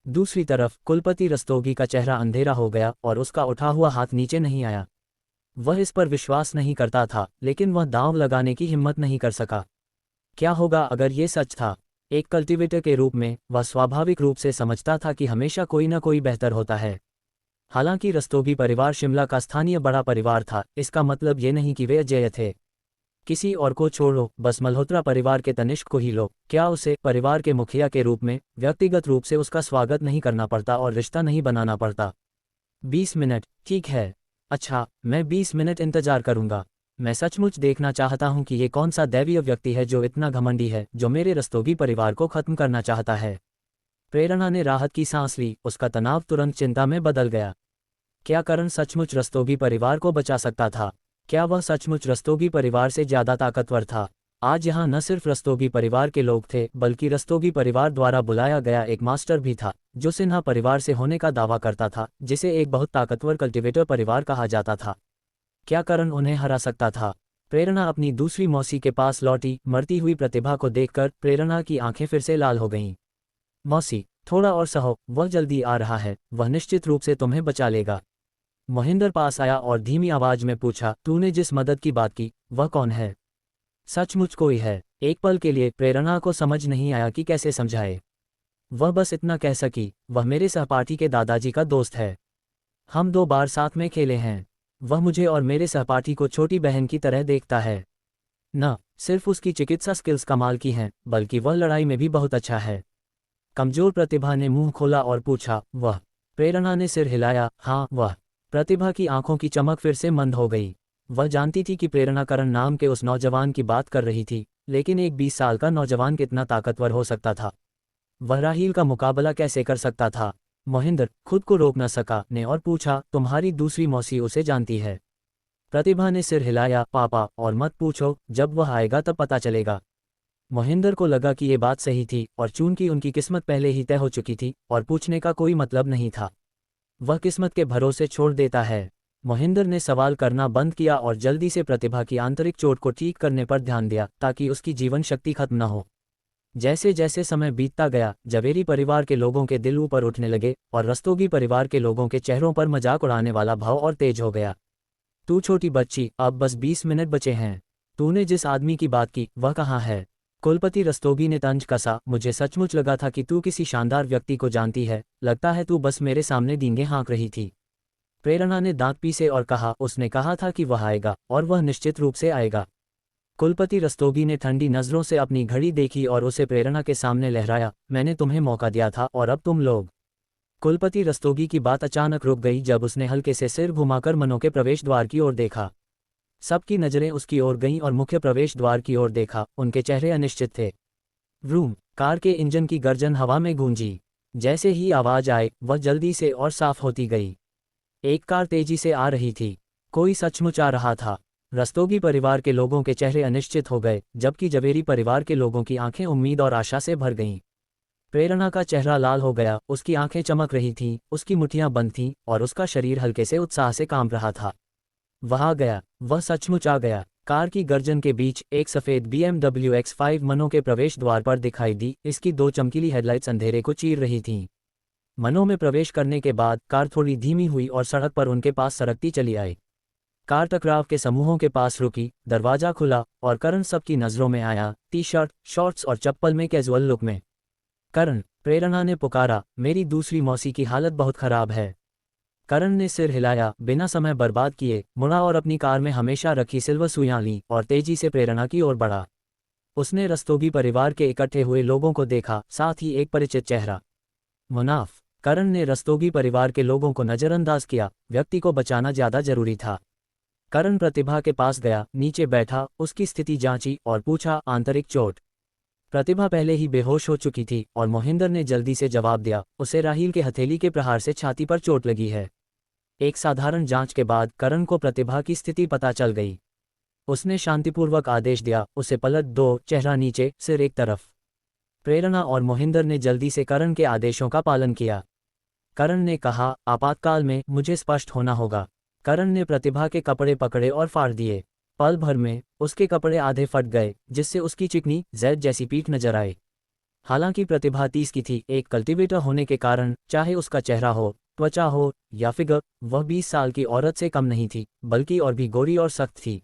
दूसरी तरफ कुलपति रस्तोगी का चेहरा अंधेरा हो गया और उसका उठा हुआ हाथ नीचे नहीं आया। वह इस पर विश्वास नहीं करता था, लेकिन वह दांव लगाने की हिम्मत नहीं कर सका। क्या होगा अगर ये सच था? एक कल्टीवेटर के रूप में वह स्वाभाविक रूप से समझता था कि हमेशा कोई न कोई बेहतर होता है। हालांकि रस्तोगी परिवार शिमला का स्थानीय बड़ा परिवार था, इसका मतलब ये नहीं कि वे अजेय थे। किसी और को छोड़ो, बस मल्होत्रा परिवार के तनिष्क को ही लो, क्या उसे परिवार के मुखिया के रूप में व्यक्तिगत रूप से उसका स्वागत नहीं करना पड़ता और रिश्ता नहीं बनाना पड़ता? 20 मिनट, ठीक है। अच्छा, मैं 20 मिनट इंतजार करूंगा। मैं सचमुच देखना चाहता हूं कि ये कौन सा दैवीय व्यक्ति है जो इतना घमंडी है, जो मेरे रस्तोगी परिवार को खत्म करना चाहता है। प्रेरणा ने राहत की सांस ली, उसका तनाव तुरंत चिंता में बदल गया। क्या करण सचमुच रस्तोगी परिवार को बचा सकता था? क्या वह सचमुच रस्तोगी परिवार से ज्यादा ताकतवर था? आज यहाँ न सिर्फ रस्तोगी परिवार के लोग थे, बल्कि रस्तोगी परिवार द्वारा बुलाया गया एक मास्टर भी था, जो सिन्हा परिवार से होने का दावा करता था, जिसे एक बहुत ताकतवर कल्टिवेटर परिवार कहा जाता था। क्या करण उन्हें हरा सकता था? प्रेरणा अपनी दूसरी मौसी के पास लौटी। मरती हुई प्रतिभा को देखकर प्रेरणा की आंखें फिर से लाल हो गईं। मौसी, थोड़ा और सहो, वह जल्दी आ रहा है, वह निश्चित रूप से तुम्हें बचा लेगा। मोहिंदर पास आया और धीमी आवाज में पूछा, तूने जिस मदद की बात की, वह कौन है? सचमुच कोई है? एक पल के लिए प्रेरणा को समझ नहीं आया कि कैसे समझाए। वह बस इतना कह सकी, वह मेरे सहपाठी के दादाजी का दोस्त है। हम 2 बार साथ में खेले हैं। वह मुझे और मेरे सहपाठी को छोटी बहन की तरह देखता है। न सिर्फ उसकी चिकित्सा स्किल्स कमाल की हैं, बल्कि वह लड़ाई में भी बहुत अच्छा है। कमजोर प्रतिभा ने मुंह खोला और पूछा, वह? प्रेरणा ने सिर हिलाया, हाँ वह। प्रतिभा की आंखों की चमक फिर से मंद हो गई। वह जानती थी कि प्रेरणा करण नाम के उस नौजवान की बात कर रही थी, लेकिन एक 20 साल का नौजवान कितना ताकतवर हो सकता था? वह राहील का मुकाबला कैसे कर सकता था? मोहिंदर खुद को रोक न सका ने और पूछा, तुम्हारी दूसरी मौसी उसे जानती है? प्रतिभा ने सिर हिलाया, पापा, और मत पूछो, जब वह आएगा तब पता चलेगा। मोहिंदर को लगा कि ये बात सही थी, और चूंकि उनकी किस्मत पहले ही तय हो चुकी थी और पूछने का कोई मतलब नहीं था, वह किस्मत के भरोसे छोड़ देता है। मोहिंदर ने सवाल करना बंद किया और जल्दी से प्रतिभा की आंतरिक चोट को ठीक करने पर ध्यान दिया, ताकि उसकी जीवन शक्ति खत्म न हो। जैसे जैसे समय बीतता गया, जवेरी परिवार के लोगों के दिल ऊपर उठने लगे और रस्तोगी परिवार के लोगों के चेहरों पर मजाक उड़ाने वाला भाव और तेज हो गया। तू छोटी बच्ची, अब बस 20 मिनट बचे हैं। तूने जिस आदमी की बात की, वह कहाँ है? कुलपति रस्तोगी ने तंज कसा, मुझे सचमुच लगा था कि तू किसी शानदार व्यक्ति को जानती है, लगता है तू बस मेरे सामने डींगे हाँक रही थी। प्रेरणा ने दांत पीसे और कहा, उसने कहा था कि वह आएगा, और वह निश्चित रूप से आएगा। कुलपति रस्तोगी ने ठंडी नजरों से अपनी घड़ी देखी और उसे प्रेरणा के सामने लहराया, मैंने तुम्हें मौका दिया था और अब तुम लोग। कुलपति रस्तोगी की बात अचानक रुक गई जब उसने हल्के से सिर घुमाकर मनों के प्रवेश द्वार की ओर देखा। सबकी नजरें उसकी ओर गईं और मुख्य प्रवेश द्वार की ओर देखा, उनके चेहरे अनिश्चित थे। व्रूम, कार के इंजन की गर्जन हवा में गूंजी। जैसे ही आवाज आए, वह जल्दी से और साफ होती गई। एक कार तेजी से आ रही थी। कोई सचमुच आ रहा था। रस्तोगी परिवार के लोगों के चेहरे अनिश्चित हो गए, जबकि जवेरी परिवार के लोगों की आंखें उम्मीद और आशा से भर गईं। प्रेरणा का चेहरा लाल हो गया, उसकी आंखें चमक रही थीं, उसकी मुट्ठियां बंद थीं और उसका शरीर हल्के से उत्साह से कांप रहा था। वह आ गया, वह सचमुच आ गया। कार की गर्जन के बीच एक सफेद BMW X5 मनों के प्रवेश द्वार पर दिखाई दी। इसकी 2 चमकीली हेडलाइट्स अंधेरे को चीर रही थीं। मनों में प्रवेश करने के बाद कार थोड़ी धीमी हुई और सड़क पर उनके पास सरकती चली आई। कार टकराव के समूहों के पास रुकी, दरवाजा खुला और करण सबकी नजरों में आया, टी-शर्ट, शॉर्ट्स और चप्पल में कैजुअल लुक में। करण, प्रेरणा ने पुकारा, मेरी दूसरी मौसी की हालत बहुत खराब है। करण ने सिर हिलाया, बिना समय बर्बाद किए मुड़ा और अपनी कार में हमेशा रखी सिल्वर सुइयां ली और तेजी से प्रेरणा की ओर बढ़ा। उसने रस्तोगी परिवार के इकट्ठे हुए लोगों को देखा, साथ ही एक परिचित चेहरा। मुनाफ। करण ने रस्तोगी परिवार के लोगों को नजरअंदाज किया, व्यक्ति को बचाना ज्यादा जरूरी था। करण प्रतिभा के पास गया, नीचे बैठा, उसकी स्थिति जांची और पूछा, आंतरिक चोट? प्रतिभा पहले ही बेहोश हो चुकी थी और मोहिंदर ने जल्दी से जवाब दिया, उसे राहील के हथेली के प्रहार से छाती पर चोट लगी है। एक साधारण जांच के बाद करण को प्रतिभा की स्थिति पता चल गई। उसने शांतिपूर्वक आदेश दिया, उसे पलट दो, चेहरा नीचे, सिर एक तरफ। प्रेरणा और मोहिंदर ने जल्दी से करण के आदेशों का पालन किया। करण ने कहा, आपातकाल में मुझे स्पष्ट होना होगा। करण ने प्रतिभा के कपड़े पकड़े और फाड़ दिए। पल भर में उसके कपड़े आधे फट गए, जिससे उसकी चिकनी जैद जैसी पीठ नजर आई। हालांकि प्रतिभा 30 की थी, एक कल्टीवेटर होने के कारण, चाहे उसका चेहरा हो, त्वचा हो या फिगर, वह 20 साल की औरत से कम नहीं थी, बल्कि और भी गोरी और सख्त थी।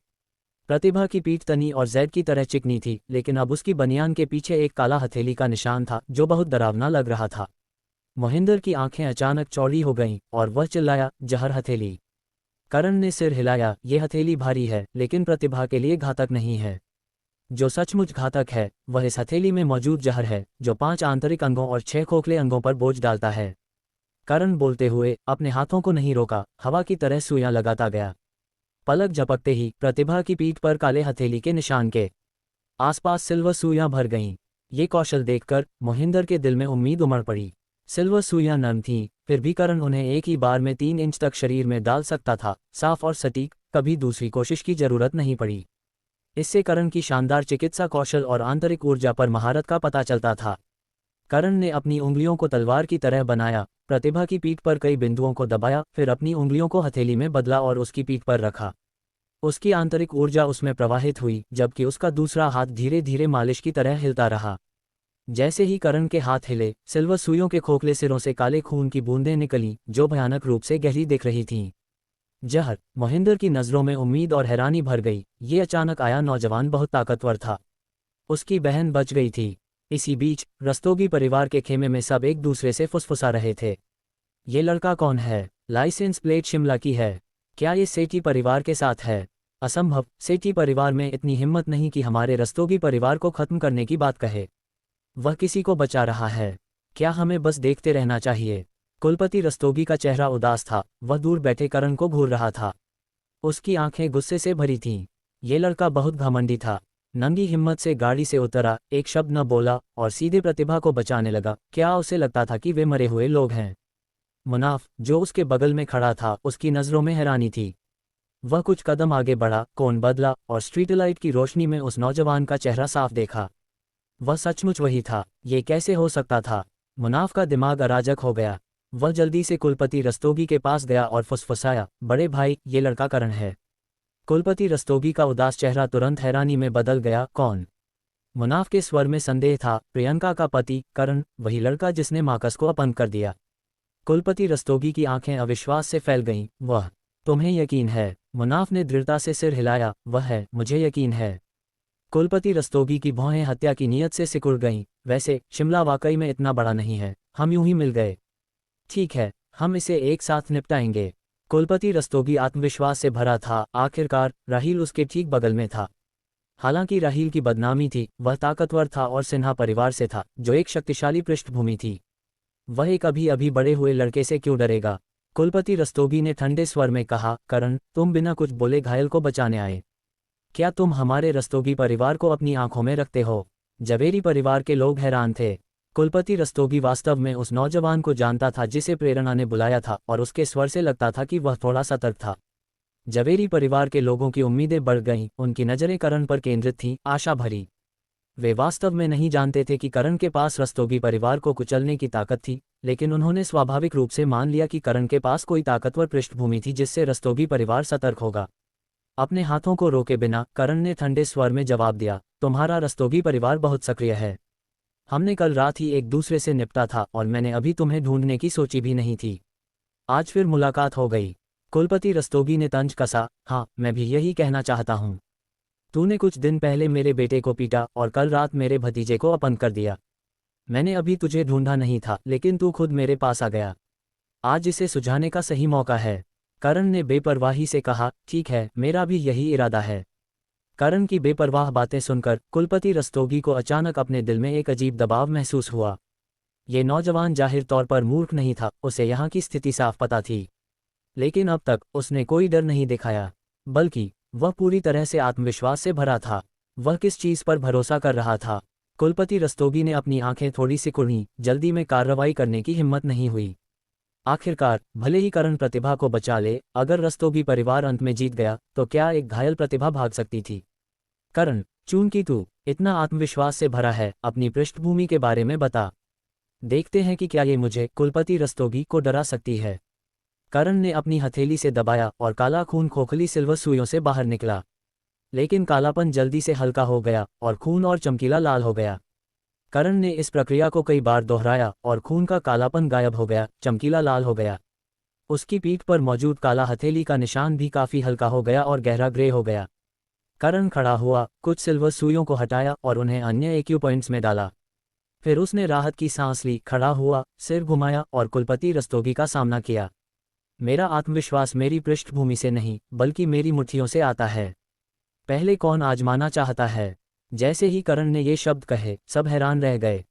प्रतिभा की पीठ तनी और जैद की तरह चिकनी थी, लेकिन अब उसकी बनियान के पीछे एक काला हथेली का निशान था, जो बहुत डरावना लग रहा था। मोहिंदर की आंखें अचानक चौड़ी हो गईं और वह चिल्लाया, जहर हथेली। करण ने सिर हिलाया, ये हथेली भारी है लेकिन प्रतिभा के लिए घातक नहीं है। जो सचमुच घातक है वह इस हथेली में मौजूद जहर है, जो 5 आंतरिक अंगों और 6 खोखले अंगों पर बोझ डालता है। करण बोलते हुए अपने हाथों को नहीं रोका, हवा की तरह सुइयां लगाता गया। पलक झपकते ही प्रतिभा की पीठ पर काले हथेली के निशान के आसपास सिल्वर सुइयां भर गईं। ये कौशल देखकर मोहिंदर के दिल में उम्मीद उमड़ पड़ी। सिल्वर सुइयां नरम थीं, फिर भी करण उन्हें एक ही बार में 3 इंच तक शरीर में डाल सकता था, साफ और सटीक, कभी दूसरी कोशिश की जरूरत नहीं पड़ी। इससे करण की शानदार चिकित्सा कौशल और आंतरिक ऊर्जा पर महारत का पता चलता था। करण ने अपनी उंगलियों को तलवार की तरह बनाया, प्रतिभा की पीठ पर कई बिंदुओं को दबाया, फिर अपनी उंगलियों को हथेली में बदला और उसकी पीठ पर रखा। उसकी आंतरिक ऊर्जा उसमें प्रवाहित हुई, जबकि उसका दूसरा हाथ धीरे धीरे मालिश की तरह हिलता रहा। जैसे ही करण के हाथ हिले, सिल्वर सुइयों के खोखले सिरों से काले खून की बूंदें निकलीं, जो भयानक रूप से गहरी दिख रही थीं। जहर। मोहिंदर की नज़रों में उम्मीद और हैरानी भर गई। ये अचानक आया नौजवान बहुत ताकतवर था। उसकी बहन बच गई थी। इसी बीच रस्तोगी परिवार के खेमे में सब एक दूसरे से फुसफुसा रहे थे। ये लड़का कौन है? लाइसेंस प्लेट शिमला की है। क्या ये सेठी परिवार के साथ है? असंभव, सेठी परिवार में इतनी हिम्मत नहीं कि हमारे रस्तोगी परिवार को खत्म करने की बात कहे। वह किसी को बचा रहा है। क्या हमें बस देखते रहना चाहिए? कुलपति रस्तोगी का चेहरा उदास था, वह दूर बैठे करण को घूर रहा था। उसकी आंखें गुस्से से भरी थीं। ये लड़का बहुत घमंडी था। नंगी हिम्मत से गाड़ी से उतरा, एक शब्द न बोला और सीधे प्रतिभा को बचाने लगा। क्या उसे लगता था कि वे मरे हुए लोग हैं? मुनाफ, जो उसके बगल में खड़ा था, उसकी नज़रों में हैरानी थी। वह कुछ कदम आगे बढ़ा, कोण बदला और स्ट्रीट लाइट की रोशनी में उस नौजवान का चेहरा साफ देखा। वह सचमुच वही था। ये कैसे हो सकता था? मुनाफ का दिमाग अराजक हो गया। वह जल्दी से कुलपति रस्तोगी के पास गया और फुसफुसाया, बड़े भाई, ये लड़का करण है। कुलपति रस्तोगी का उदास चेहरा तुरंत हैरानी में बदल गया। कौन? मुनाफ के स्वर में संदेह था। प्रियंका का पति करण, वही लड़का जिसने मार्कस को अपंग कर दिया। कुलपति रस्तोगी की आंखें अविश्वास से फैल गईं। वह? तुम्हें यकीन है? मुनाफ ने दृढ़ता से सिर हिलाया। वह है, मुझे यकीन है। कुलपति रस्तोगी की भौहें हत्या की नीयत से सिकुड़ गईं। वैसे शिमला वाकई में इतना बड़ा नहीं है, हम यूं ही मिल गए। ठीक है, हम इसे एक साथ निपटाएंगे। कुलपति रस्तोगी आत्मविश्वास से भरा था। आखिरकार राहील उसके ठीक बगल में था। हालांकि राहील की बदनामी थी, वह ताकतवर था और सिन्हा परिवार से था, जो एक शक्तिशाली पृष्ठभूमि थी। वह एक अभी बड़े हुए लड़के से क्यों डरेगा? कुलपति रस्तोगी ने ठंडे स्वर में कहा, करण, तुम बिना कुछ बोले घायल को बचाने आए। क्या तुम हमारे रस्तोगी परिवार को अपनी आंखों में रखते हो? जवेरी परिवार के लोग हैरान थे। कुलपति रस्तोगी वास्तव में उस नौजवान को जानता था जिसे प्रेरणा ने बुलाया था, और उसके स्वर से लगता था कि वह थोड़ा सतर्क था। जवेरी परिवार के लोगों की उम्मीदें बढ़ गईं, उनकी नज़रें करण पर केंद्रित थीं, आशा भरी। वे वास्तव में नहीं जानते थे कि करण के पास रस्तोगी परिवार को कुचलने की ताकत थी, लेकिन उन्होंने स्वाभाविक रूप से मान लिया कि करण के पास कोई ताकतवर पृष्ठभूमि थी जिससे रस्तोगी परिवार सतर्क होगा। अपने हाथों को रोके बिना करण ने ठंडे स्वर में जवाब दिया, तुम्हारा रस्तोगी परिवार बहुत सक्रिय है। हमने कल रात ही एक दूसरे से निपटा था और मैंने अभी तुम्हें ढूंढने की सोची भी नहीं थी। आज फिर मुलाकात हो गई। कुलपति रस्तोगी ने तंज कसा, हाँ, मैं भी यही कहना चाहता हूँ। तूने कुछ दिन पहले मेरे बेटे को पीटा और कल रात मेरे भतीजे को अपंग कर दिया। मैंने अभी तुझे ढूंढा नहीं था, लेकिन तू खुद मेरे पास आ गया। आज इसे सुझाने का सही मौका है। करण ने बेपरवाही से कहा, ठीक है, मेरा भी यही इरादा है। करण की बेपरवाह बातें सुनकर कुलपति रस्तोगी को अचानक अपने दिल में एक अजीब दबाव महसूस हुआ। ये नौजवान जाहिर तौर पर मूर्ख नहीं था, उसे यहाँ की स्थिति साफ पता थी। लेकिन अब तक उसने कोई डर नहीं दिखाया, बल्कि वह पूरी तरह से आत्मविश्वास से भरा था। वह किस चीज़ पर भरोसा कर रहा था? कुलपति रस्तोगी ने अपनी आंखें थोड़ी सी कुढ़ीं, जल्दी में कार्रवाई करने की हिम्मत नहीं हुई। आखिरकार भले ही करण प्रतिभा को बचा ले, अगर रस्तोगी परिवार अंत में जीत गया तो क्या एक घायल प्रतिभा भाग सकती थी? करण, चूंकि तू इतना आत्मविश्वास से भरा है, अपनी पृष्ठभूमि के बारे में बता। देखते हैं कि क्या ये मुझे, कुलपति रस्तोगी को डरा सकती है। करण ने अपनी हथेली से दबाया और काला खून खोखली सिल्वर सुइयों से बाहर निकला। लेकिन कालापन जल्दी से हल्का हो गया और खून और चमकीला लाल हो गया। करण ने इस प्रक्रिया को कई बार दोहराया और खून का कालापन गायब हो गया, चमकीला लाल हो गया। उसकी पीठ पर मौजूद काला हथेली का निशान भी काफी हल्का हो गया और गहरा ग्रे हो गया। करण खड़ा हुआ, कुछ सिल्वर सुइयों को हटाया और उन्हें अन्य एक्यूपॉइंट्स में डाला। फिर उसने राहत की सांस ली, खड़ा हुआ, सिर घुमाया और कुलपति रस्तोगी का सामना किया। मेरा आत्मविश्वास मेरी पृष्ठभूमि से नहीं बल्कि मेरी मुट्ठियों से आता है। पहले कौन आजमाना चाहता है? जैसे ही करण ने ये शब्द कहे, सब हैरान रह गए।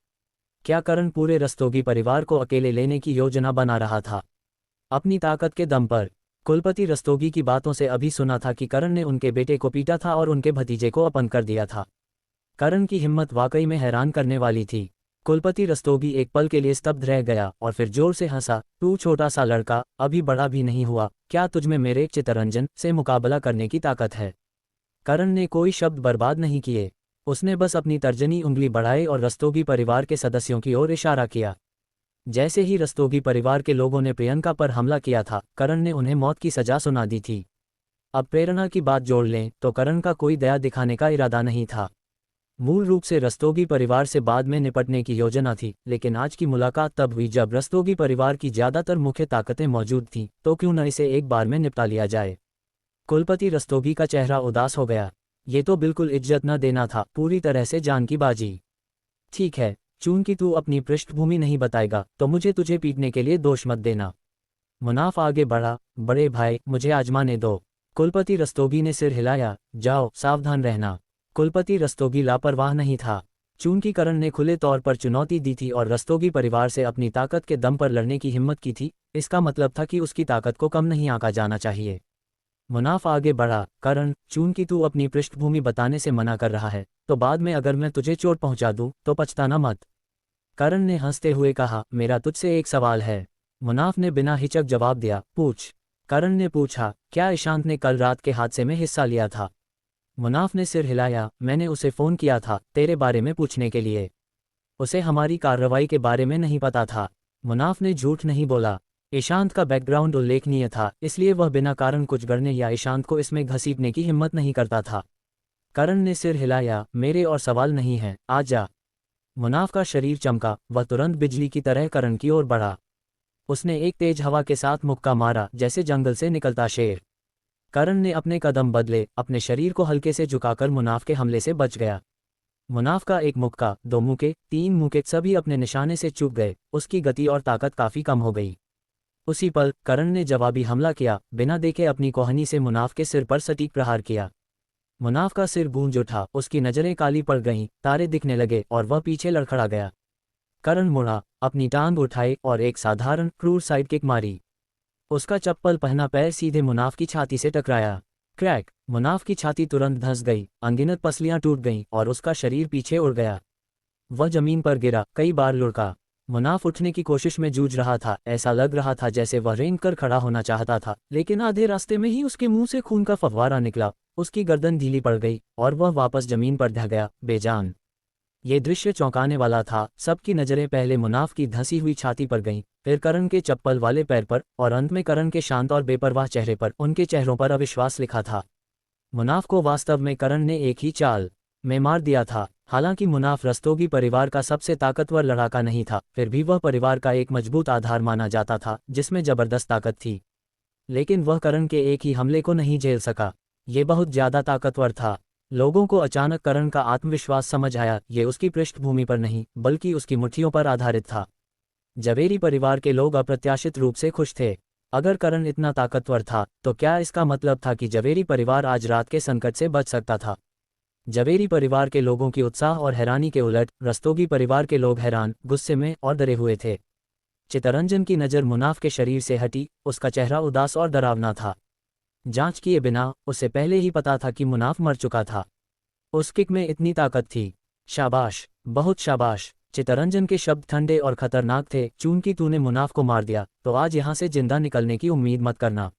क्या करण पूरे रस्तोगी परिवार को अकेले लेने की योजना बना रहा था, अपनी ताकत के दम पर? कुलपति रस्तोगी की बातों से अभी सुना था कि करण ने उनके बेटे को पीटा था और उनके भतीजे को अपहरण कर दिया था। करण की हिम्मत वाकई में हैरान करने वाली थी। कुलपति रस्तोगी एक पल के लिए स्तब्ध रह गया और फिर जोर से हंसा। तू छोटा सा लड़का, अभी बड़ा भी नहीं हुआ, क्या तुझमें मेरे चित्तरंजन से मुकाबला करने की ताकत है? करण ने कोई शब्द बर्बाद नहीं किए। उसने बस अपनी तर्जनी उंगली बढ़ाई और रस्तोगी परिवार के सदस्यों की ओर इशारा किया। जैसे ही रस्तोगी परिवार के लोगों ने प्रियंका पर हमला किया था, करण ने उन्हें मौत की सजा सुना दी थी। अब प्रेरणा की बात जोड़ लें तो करण का कोई दया दिखाने का इरादा नहीं था। मूल रूप से रस्तोगी परिवार से बाद में निपटने की योजना थी, लेकिन आज की मुलाकात तब हुई जब रस्तोगी परिवार की ज्यादातर मुख्य ताकतें मौजूद थीं, तो क्यों न इसे एक बार में निपटा लिया जाए। कुलपति रस्तोगी का चेहरा उदास हो गया। ये तो बिल्कुल इज्जत न देना था, पूरी तरह से जान की बाजी। ठीक है, चूंकि तू अपनी पृष्ठभूमि नहीं बताएगा तो मुझे तुझे पीटने के लिए दोष मत देना। मुनाफ आगे बढ़ा। बड़े भाई, मुझे आजमाने दो। कुलपति रस्तोगी ने सिर हिलाया। जाओ, सावधान रहना। कुलपति रस्तोगी लापरवाह नहीं था। चूंकि करण ने खुले तौर पर चुनौती दी थी और रस्तोगी परिवार से अपनी ताकत के दम पर लड़ने की हिम्मत की थी, इसका मतलब था कि उसकी ताकत को कम नहीं आंका जाना चाहिए। मुनाफ आगे बढ़ा। करण, चूंकि तू अपनी पृष्ठभूमि बताने से मना कर रहा है, तो बाद में अगर मैं तुझे चोट पहुंचा दूं तो पछताना मत। करण ने हंसते हुए कहा, मेरा तुझसे एक सवाल है। मुनाफ ने बिना हिचक जवाब दिया। पूछ। करण ने पूछा, क्या ईशांत ने कल रात के हादसे में हिस्सा लिया था? मुनाफ ने सिर हिलाया। मैंने उसे फ़ोन किया था, तेरे बारे में पूछने के लिए। उसे हमारी कार्रवाई के बारे में नहीं पता था। मुनाफ ने झूठ नहीं बोला। ईशांत का बैकग्राउंड उल्लेखनीय था, इसलिए वह बिना कारण कुछ गढ़ने या ईशांत को इसमें घसीटने की हिम्मत नहीं करता था। करण ने सिर हिलाया। मेरे और सवाल नहीं है, आ जा। मुनाफ का शरीर चमका। वह तुरंत बिजली की तरह करण की ओर बढ़ा। उसने एक तेज हवा के साथ मुक्का मारा, जैसे जंगल से निकलता शेर। करण ने अपने कदम बदले, अपने शरीर को हल्के से झुकाकर मुनाफ के हमले से बच गया। मुनाफ का एक मुक्का, दो मुक्के, तीन मुक्के, सभी अपने निशाने से चूक गए। उसकी गति और ताकत काफी कम हो गई। उसी पल करण ने जवाबी हमला किया। बिना देखे अपनी कोहनी से मुनाफ के सिर पर सटीक प्रहार किया। मुनाफ का सिर गूंज उठा, उसकी नजरें काली पड़ गईं, तारे दिखने लगे और वह पीछे लड़खड़ा गया। करण मुड़ा, अपनी टांग उठाई और एक साधारण क्रूर साइड किक मारी। उसका चप्पल पहना पैर सीधे मुनाफ की छाती से टकराया। क्रैक! मुनाफ की छाती तुरंत धंस गई, अनगिनत पसलियां टूट गईं और उसका शरीर पीछे उड़ गया। वह जमीन पर गिरा, कई बार लुढ़का। मुनाफ उठने की कोशिश में जूझ रहा था। ऐसा लग रहा था जैसे वह रेंग कर खड़ा होना चाहता था, लेकिन आधे रास्ते में ही उसके मुंह से खून का फव्वारा निकला। उसकी गर्दन ढीली पड़ गई और वह वापस जमीन पर ढह गया, बेजान। ये दृश्य चौंकाने वाला था। सबकी नजरें पहले मुनाफ की धंसी हुई छाती पर गईं, फिर करण के चप्पल वाले पैर पर और अंत में करण के शांत और बेपरवाह चेहरे पर। उनके चेहरों पर अविश्वास लिखा था। मुनाफ को वास्तव में करण ने एक ही चाल में मार दिया था। हालांकि मुनाफ रस्तोगी परिवार का सबसे ताकतवर लड़ाका नहीं था, फिर भी वह परिवार का एक मजबूत आधार माना जाता था, जिसमें जबरदस्त ताकत थी। लेकिन वह करण के एक ही हमले को नहीं झेल सका। ये बहुत ज्यादा ताकतवर था। लोगों को अचानक करण का आत्मविश्वास समझ आया। ये उसकी पृष्ठभूमि पर नहीं बल्कि उसकी मुट्ठियों पर आधारित था। जवेरी परिवार के लोग अप्रत्याशित रूप से खुश थे। अगर करण इतना ताकतवर था तो क्या इसका मतलब था कि जवेरी परिवार आज रात के संकट से बच सकता था? जवेरी परिवार के लोगों की उत्साह और हैरानी के उलट रस्तोगी परिवार के लोग हैरान, गुस्से में और डरे हुए थे। चित्तरंजन की नज़र मुनाफ के शरीर से हटी। उसका चेहरा उदास और डरावना था। जांच किए बिना उसे पहले ही पता था कि मुनाफ मर चुका था। उस किक में इतनी ताकत थी। शाबाश, बहुत शाबाश। चित्तरंजन के शब्द ठंडे और खतरनाक थे। चूंकि तूने मुनाफ को मार दिया तो आज यहाँ से जिंदा निकलने की उम्मीद मत करना।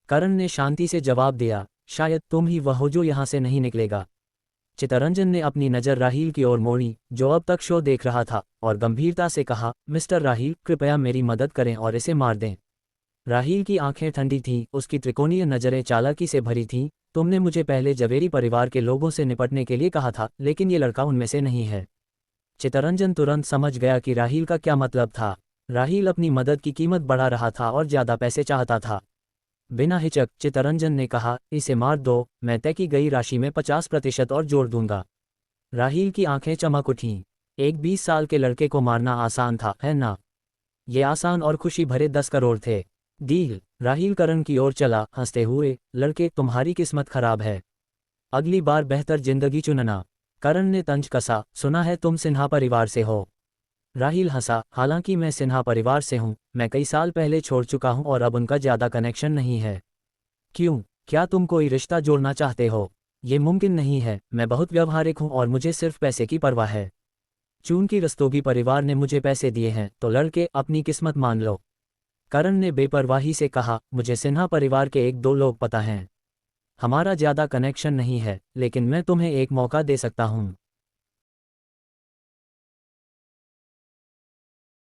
करण ने शांति से जवाब दिया। शायद तुम ही वह हो जो यहाँ से नहीं निकलेगा। चित्तरंजन ने अपनी नज़र राहील की ओर मोड़ी, जो अब तक शो देख रहा था, और गंभीरता से कहा, मिस्टर राहील, कृपया मेरी मदद करें और इसे मार दें। राहील की आंखें ठंडी थीं, उसकी त्रिकोणीय नज़रें चालाकी से भरी थीं। तुमने मुझे पहले जवेरी परिवार के लोगों से निपटने के लिए कहा था, लेकिन ये लड़का उनमें से नहीं है। चित्तरंजन तुरंत समझ गया कि राहील का क्या मतलब था। राहील अपनी मदद की कीमत बढ़ा रहा था और ज़्यादा पैसे चाहता था। बिना हिचक चित्तरंजन ने कहा, इसे मार दो, मैं तय की गई राशि में 50% और जोड़ दूंगा। राहील की आंखें चमक उठीं। एक 20 साल के लड़के को मारना आसान था, है ना? ये आसान और खुशी भरे 10 करोड़ थे। डील। राहिल करण की ओर चला, हंसते हुए, लड़के तुम्हारी किस्मत खराब है। अगली बार बेहतर जिंदगी चुनना। करण ने तंज कसा, सुना है तुम सिन्हा परिवार से हो। राहिल हंसा, हालांकि मैं सिन्हा परिवार से हूं, मैं कई साल पहले छोड़ चुका हूं और अब उनका ज्यादा कनेक्शन नहीं है। क्यों? क्या तुम कोई रिश्ता जोड़ना चाहते हो? ये मुमकिन नहीं है, मैं बहुत व्यावहारिक हूं और मुझे सिर्फ पैसे की परवाह है। चूंकि रस्तोगी परिवार ने मुझे पैसे दिए हैं तो लड़के अपनी किस्मत मान लो। करण ने बेपरवाही से कहा, मुझे सिन्हा परिवार के एक दो लोग पता हैं। हमारा ज्यादा कनेक्शन नहीं है, लेकिन मैं तुम्हें एक मौका दे सकता हूं।